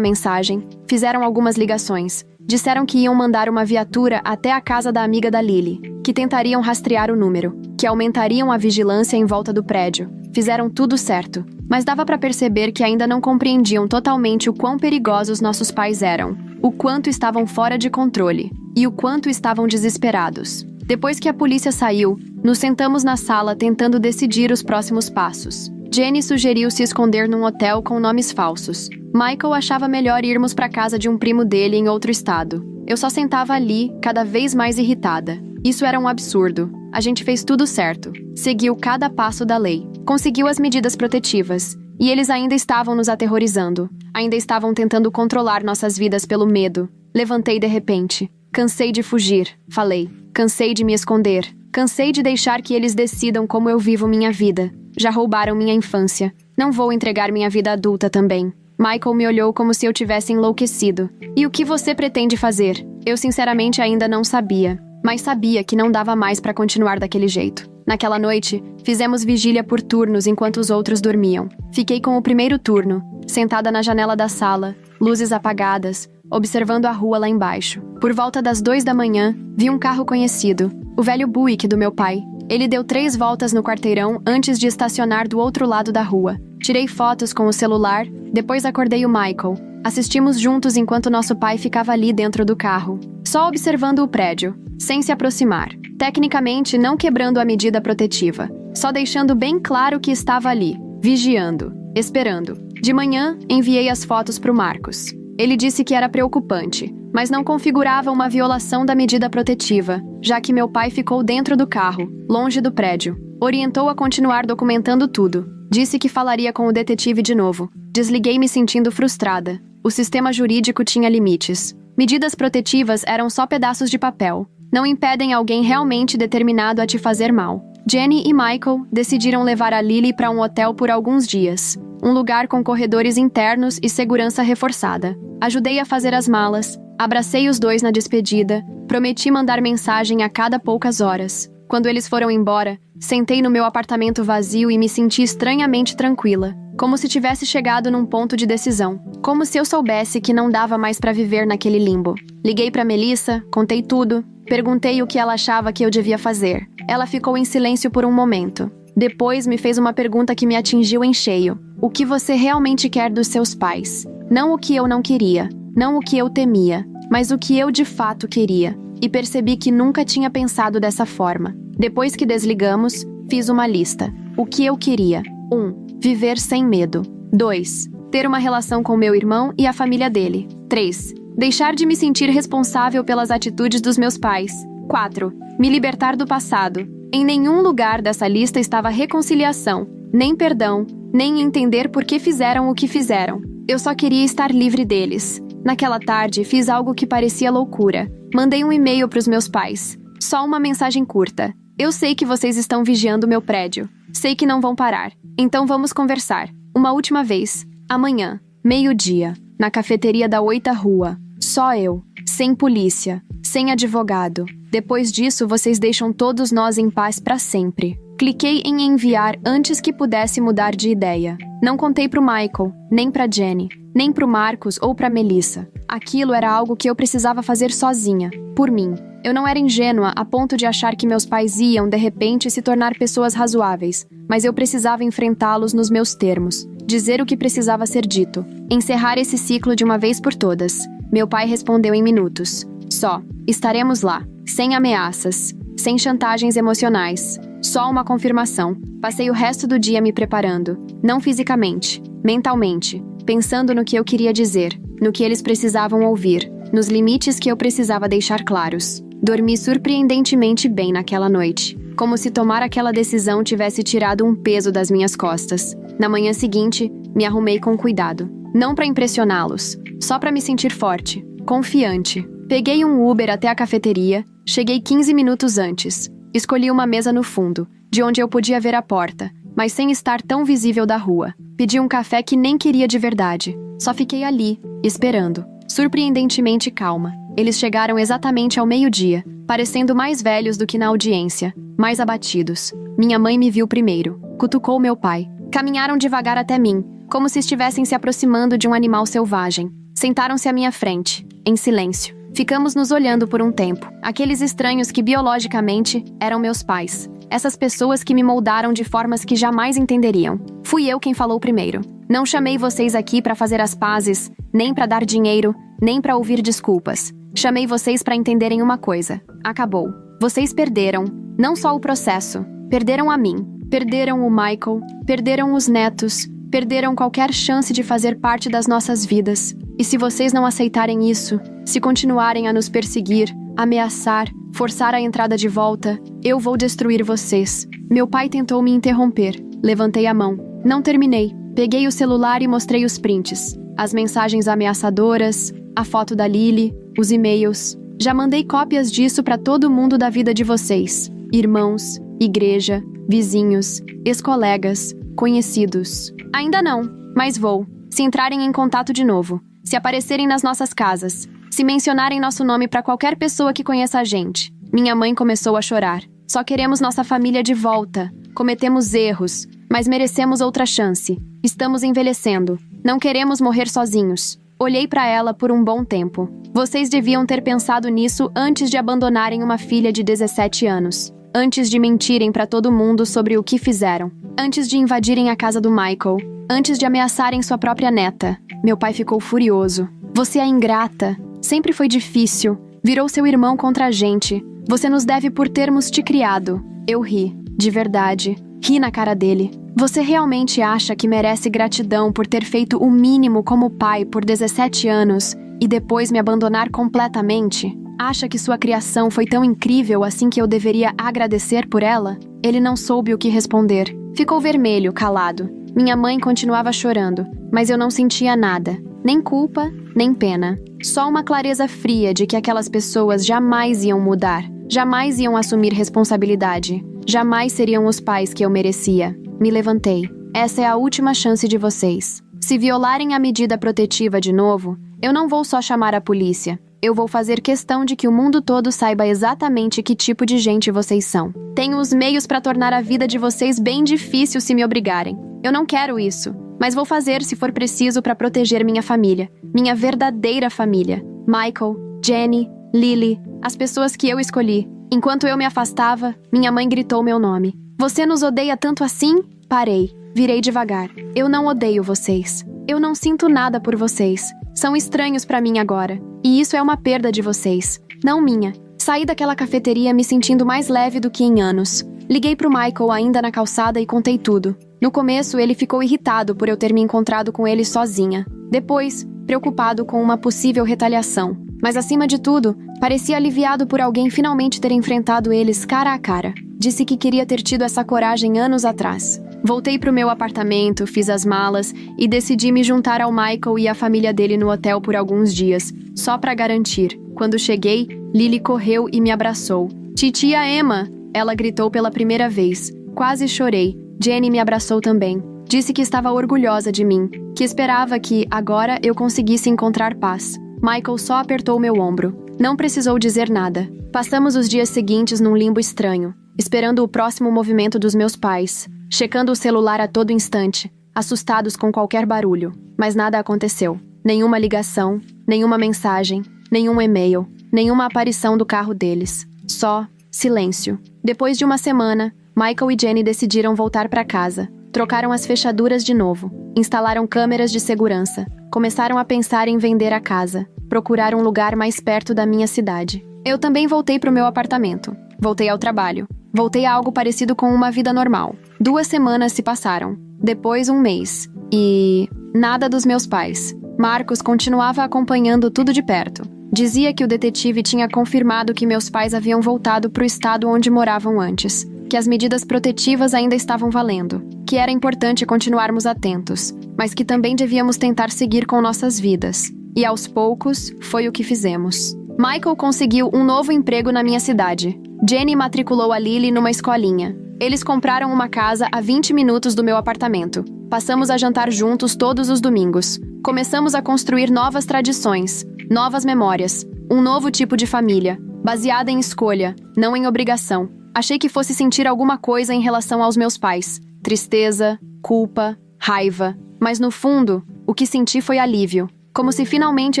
A: mensagem, fizeram algumas ligações. Disseram que iam mandar uma viatura até a casa da amiga da Lily, que tentariam rastrear o número, que aumentariam a vigilância em volta do prédio. Fizeram tudo certo, mas dava para perceber que ainda não compreendiam totalmente o quão perigosos nossos pais eram, o quanto estavam fora de controle e o quanto estavam desesperados. Depois que a polícia saiu, nos sentamos na sala tentando decidir os próximos passos. Jenny sugeriu se esconder num hotel com nomes falsos. Michael achava melhor irmos para casa de um primo dele em outro estado. Eu só sentava ali, cada vez mais irritada. Isso era um absurdo. A gente fez tudo certo. Seguiu cada passo da lei. Conseguiu as medidas protetivas. E eles ainda estavam nos aterrorizando. Ainda estavam tentando controlar nossas vidas pelo medo. Levantei de repente. Cansei de fugir, falei. Cansei de me esconder. Cansei de deixar que eles decidam como eu vivo minha vida. Já roubaram minha infância. Não vou entregar minha vida adulta também. Michael me olhou como se eu tivesse enlouquecido. E o que você pretende fazer? Eu sinceramente ainda não sabia. Mas sabia que não dava mais para continuar daquele jeito. Naquela noite, fizemos vigília por turnos enquanto os outros dormiam. Fiquei com o primeiro turno, sentada na janela da sala, luzes apagadas, observando a rua lá embaixo. Por volta das 2 da manhã, vi um carro conhecido, o velho Buick do meu pai. Ele deu 3 voltas no quarteirão antes de estacionar do outro lado da rua. Tirei fotos com o celular, depois acordei o Michael. Assistimos juntos enquanto nosso pai ficava ali dentro do carro, só observando o prédio, sem se aproximar. Tecnicamente, não quebrando a medida protetiva, só deixando bem claro que estava ali, vigiando, esperando. De manhã, enviei as fotos para o Marcus. Ele disse que era preocupante, mas não configurava uma violação da medida protetiva, já que meu pai ficou dentro do carro, longe do prédio. Orientou a continuar documentando tudo. Disse que falaria com o detetive de novo. Desliguei me sentindo frustrada. O sistema jurídico tinha limites. Medidas protetivas eram só pedaços de papel. Não impedem alguém realmente determinado a te fazer mal. Jenny e Michael decidiram levar a Lily para um hotel por alguns dias. Um lugar com corredores internos e segurança reforçada. Ajudei a fazer as malas, abracei os dois na despedida, prometi mandar mensagem a cada poucas horas. Quando eles foram embora, sentei no meu apartamento vazio e me senti estranhamente tranquila, como se tivesse chegado num ponto de decisão, como se eu soubesse que não dava mais para viver naquele limbo. Liguei para Melissa, contei tudo, perguntei o que ela achava que eu devia fazer. Ela ficou em silêncio por um momento. Depois me fez uma pergunta que me atingiu em cheio. O que você realmente quer dos seus pais? Não o que eu não queria, não o que eu temia, mas o que eu de fato queria. E percebi que nunca tinha pensado dessa forma. Depois que desligamos, fiz uma lista. O que eu queria? 1. Viver sem medo. 2. Ter uma relação com meu irmão e a família dele. 3. Deixar de me sentir responsável pelas atitudes dos meus pais. 4. Me libertar do passado. Em nenhum lugar dessa lista estava reconciliação, nem perdão, nem entender por que fizeram o que fizeram. Eu só queria estar livre deles. Naquela tarde, fiz algo que parecia loucura. Mandei um e-mail para os meus pais. Só uma mensagem curta. Eu sei que vocês estão vigiando meu prédio. Sei que não vão parar. Então vamos conversar. Uma última vez. Amanhã, meio-dia, na cafeteria da 8ª Rua. Só eu. Sem polícia. Sem advogado. Depois disso, vocês deixam todos nós em paz para sempre. Cliquei em enviar antes que pudesse mudar de ideia. Não contei pro Michael, nem pra Jenny, nem pro Marcus ou pra Melissa. Aquilo era algo que eu precisava fazer sozinha, por mim. Eu não era ingênua a ponto de achar que meus pais iam, de repente, se tornar pessoas razoáveis, mas eu precisava enfrentá-los nos meus termos, dizer o que precisava ser dito, encerrar esse ciclo de uma vez por todas. Meu pai respondeu em minutos. Só, estaremos lá, sem ameaças, sem chantagens emocionais. Só uma confirmação. Passei o resto do dia me preparando, não fisicamente, mentalmente, pensando no que eu queria dizer, no que eles precisavam ouvir, nos limites que eu precisava deixar claros. Dormi surpreendentemente bem naquela noite, como se tomar aquela decisão tivesse tirado um peso das minhas costas. Na manhã seguinte, me arrumei com cuidado, não para impressioná-los, só para me sentir forte, confiante. Peguei um Uber até a cafeteria, cheguei 15 minutos antes. Escolhi uma mesa no fundo, de onde eu podia ver a porta, mas sem estar tão visível da rua. Pedi um café que nem queria de verdade. Só fiquei ali, esperando, surpreendentemente calma. Eles chegaram exatamente ao meio-dia, parecendo mais velhos do que na audiência, mais abatidos. Minha mãe me viu primeiro, cutucou meu pai. Caminharam devagar até mim, como se estivessem se aproximando de um animal selvagem. Sentaram-se à minha frente, em silêncio. Ficamos nos olhando por um tempo. Aqueles estranhos que biologicamente eram meus pais. Essas pessoas que me moldaram de formas que jamais entenderiam. Fui eu quem falou primeiro. Não chamei vocês aqui para fazer as pazes, nem para dar dinheiro, nem para ouvir desculpas. Chamei vocês para entenderem uma coisa. Acabou. Vocês perderam, não só o processo, perderam a mim. Perderam o Michael, perderam os netos, perderam qualquer chance de fazer parte das nossas vidas. E se vocês não aceitarem isso, se continuarem a nos perseguir, ameaçar, forçar a entrada de volta, eu vou destruir vocês. Meu pai tentou me interromper. Levantei a mão. Não terminei. Peguei o celular e mostrei os prints. As mensagens ameaçadoras, a foto da Lily, os e-mails. Já mandei cópias disso para todo mundo da vida de vocês. Irmãos, igreja, vizinhos, ex-colegas, conhecidos. Ainda não, mas vou. Se entrarem em contato de novo, se aparecerem nas nossas casas, se mencionarem nosso nome para qualquer pessoa que conheça a gente. Minha mãe começou a chorar. Só queremos nossa família de volta. Cometemos erros, mas merecemos outra chance. Estamos envelhecendo. Não queremos morrer sozinhos. Olhei para ela por um bom tempo. Vocês deviam ter pensado nisso antes de abandonarem uma filha de 17 anos. Antes de mentirem para todo mundo sobre o que fizeram. Antes de invadirem a casa do Michael. Antes de ameaçarem sua própria neta. Meu pai ficou furioso. Você é ingrata. Sempre foi difícil. Virou seu irmão contra a gente. Você nos deve por termos te criado. Eu ri. De verdade. Ri na cara dele. Você realmente acha que merece gratidão por ter feito o mínimo como pai por 17 anos e depois me abandonar completamente? Acha que sua criação foi tão incrível assim que eu deveria agradecer por ela? Ele não soube o que responder. Ficou vermelho, calado. Minha mãe continuava chorando, mas eu não sentia nada. Nem culpa, nem pena. Só uma clareza fria de que aquelas pessoas jamais iam mudar. Jamais iam assumir responsabilidade. Jamais seriam os pais que eu merecia. Me levantei. Essa é a última chance de vocês. Se violarem a medida protetiva de novo, eu não vou só chamar a polícia. Eu vou fazer questão de que o mundo todo saiba exatamente que tipo de gente vocês são. Tenho os meios para tornar a vida de vocês bem difícil se me obrigarem. Eu não quero isso, mas vou fazer se for preciso para proteger minha família. Minha verdadeira família. Michael, Jenny, Lily, as pessoas que eu escolhi. Enquanto eu me afastava, minha mãe gritou meu nome. Você nos odeia tanto assim? Parei. Virei devagar. Eu não odeio vocês. Eu não sinto nada por vocês. São estranhos pra mim agora. E isso é uma perda de vocês. Não minha. Saí daquela cafeteria me sentindo mais leve do que em anos. Liguei pro Michael ainda na calçada e contei tudo. No começo, ele ficou irritado por eu ter me encontrado com ele sozinha. Depois, preocupado com uma possível retaliação. Mas acima de tudo, parecia aliviado por alguém finalmente ter enfrentado eles cara a cara. Disse que queria ter tido essa coragem anos atrás. Voltei pro meu apartamento, fiz as malas e decidi me juntar ao Michael e à família dele no hotel por alguns dias, só pra garantir. Quando cheguei, Lily correu e me abraçou. Titia Emma! Ela gritou pela primeira vez. Quase chorei. Jenny me abraçou também. Disse que estava orgulhosa de mim, que esperava que, agora, eu conseguisse encontrar paz. Michael só apertou meu ombro. Não precisou dizer nada. Passamos os dias seguintes num limbo estranho, esperando o próximo movimento dos meus pais, checando o celular a todo instante, assustados com qualquer barulho. Mas nada aconteceu. Nenhuma ligação, nenhuma mensagem, nenhum e-mail, nenhuma aparição do carro deles. Só silêncio. Depois de uma semana, Michael e Jenny decidiram voltar para casa. Trocaram as fechaduras de novo. Instalaram câmeras de segurança. Começaram a pensar em vender a casa. Procurar um lugar mais perto da minha cidade. Eu também voltei pro meu apartamento. Voltei ao trabalho. Voltei a algo parecido com uma vida normal. 2 semanas se passaram. Depois 1 mês. E nada dos meus pais. Marcos continuava acompanhando tudo de perto. Dizia que o detetive tinha confirmado que meus pais haviam voltado pro estado onde moravam antes. Que as medidas protetivas ainda estavam valendo. Que era importante continuarmos atentos. Mas que também devíamos tentar seguir com nossas vidas. E aos poucos, foi o que fizemos. Michael conseguiu um novo emprego na minha cidade. Jenny matriculou a Lily numa escolinha. Eles compraram uma casa a 20 minutos do meu apartamento. Passamos a jantar juntos todos os domingos. Começamos a construir novas tradições, novas memórias, um novo tipo de família, baseada em escolha, não em obrigação. Achei que fosse sentir alguma coisa em relação aos meus pais. Tristeza, culpa, raiva. Mas no fundo, o que senti foi alívio. Como se finalmente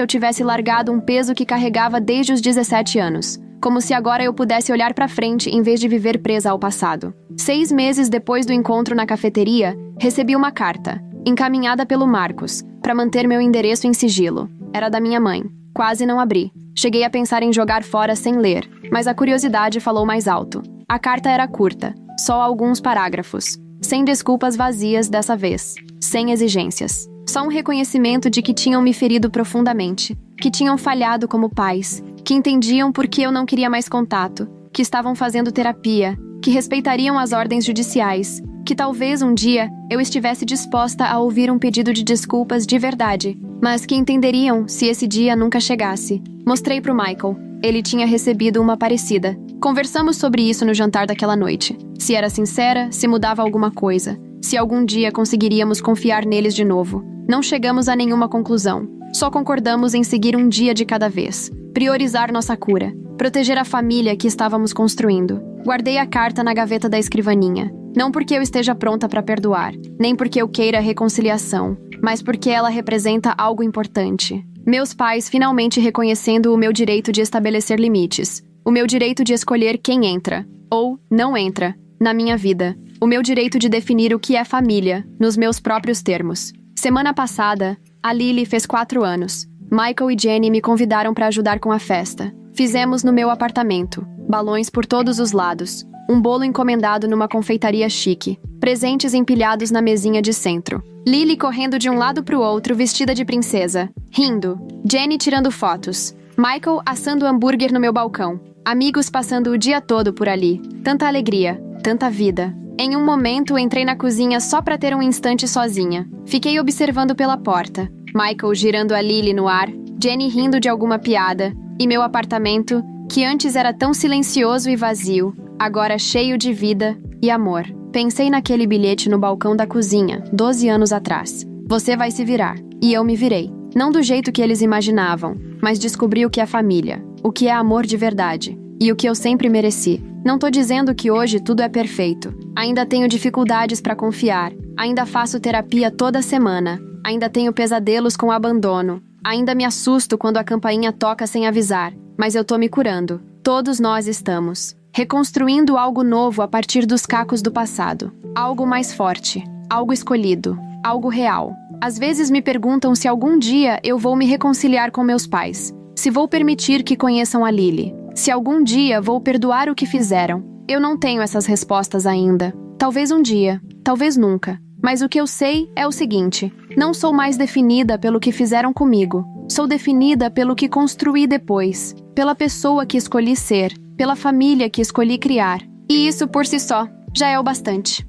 A: eu tivesse largado um peso que carregava desde os 17 anos. Como se agora eu pudesse olhar para frente em vez de viver presa ao passado. 6 meses depois do encontro na cafeteria, recebi uma carta, encaminhada pelo Marcos, para manter meu endereço em sigilo. Era da minha mãe. Quase não abri. Cheguei a pensar em jogar fora sem ler, mas a curiosidade falou mais alto. A carta era curta, só alguns parágrafos. Sem desculpas vazias dessa vez. Sem exigências. Só um reconhecimento de que tinham me ferido profundamente, que tinham falhado como pais, que entendiam por que eu não queria mais contato, que estavam fazendo terapia, que respeitariam as ordens judiciais, que talvez um dia eu estivesse disposta a ouvir um pedido de desculpas de verdade, mas que entenderiam se esse dia nunca chegasse. Mostrei pro Michael. Ele tinha recebido uma parecida. Conversamos sobre isso no jantar daquela noite. Se era sincera, se mudava alguma coisa. Se algum dia conseguiríamos confiar neles de novo. Não chegamos a nenhuma conclusão. Só concordamos em seguir um dia de cada vez. Priorizar nossa cura. Proteger a família que estávamos construindo. Guardei a carta na gaveta da escrivaninha. Não porque eu esteja pronta para perdoar, nem porque eu queira reconciliação, mas porque ela representa algo importante. Meus pais finalmente reconhecendo o meu direito de estabelecer limites. O meu direito de escolher quem entra, ou não entra, na minha vida. O meu direito de definir o que é família, nos meus próprios termos. Semana passada, a Lily fez 4 anos. Michael e Jenny me convidaram para ajudar com a festa. Fizemos no meu apartamento. Balões por todos os lados. Um bolo encomendado numa confeitaria chique. Presentes empilhados na mesinha de centro. Lily correndo de um lado pro outro vestida de princesa. Rindo. Jenny tirando fotos. Michael assando hambúrguer no meu balcão. Amigos passando o dia todo por ali. Tanta alegria. Tanta vida. Em um momento, entrei na cozinha só para ter um instante sozinha. Fiquei observando pela porta. Michael girando a Lily no ar. Jenny rindo de alguma piada. E meu apartamento, que antes era tão silencioso e vazio, agora cheio de vida e amor. Pensei naquele bilhete no balcão da cozinha, 12 anos atrás. Você vai se virar. E eu me virei. Não do jeito que eles imaginavam, mas descobri o que é família, o que é amor de verdade, e o que eu sempre mereci. Não tô dizendo que hoje tudo é perfeito. Ainda tenho dificuldades para confiar. Ainda faço terapia toda semana. Ainda tenho pesadelos com abandono. Ainda me assusto quando a campainha toca sem avisar. Mas eu tô me curando. Todos nós estamos. Reconstruindo algo novo a partir dos cacos do passado. Algo mais forte. Algo escolhido. Algo real. Às vezes me perguntam se algum dia eu vou me reconciliar com meus pais. Se vou permitir que conheçam a Lily. Se algum dia vou perdoar o que fizeram. Eu não tenho essas respostas ainda. Talvez um dia. Talvez nunca. Mas o que eu sei é o seguinte: não sou mais definida pelo que fizeram comigo. Sou definida pelo que construí depois. Pela pessoa que escolhi ser. Pela família que escolhi criar. E isso por si só já é o bastante.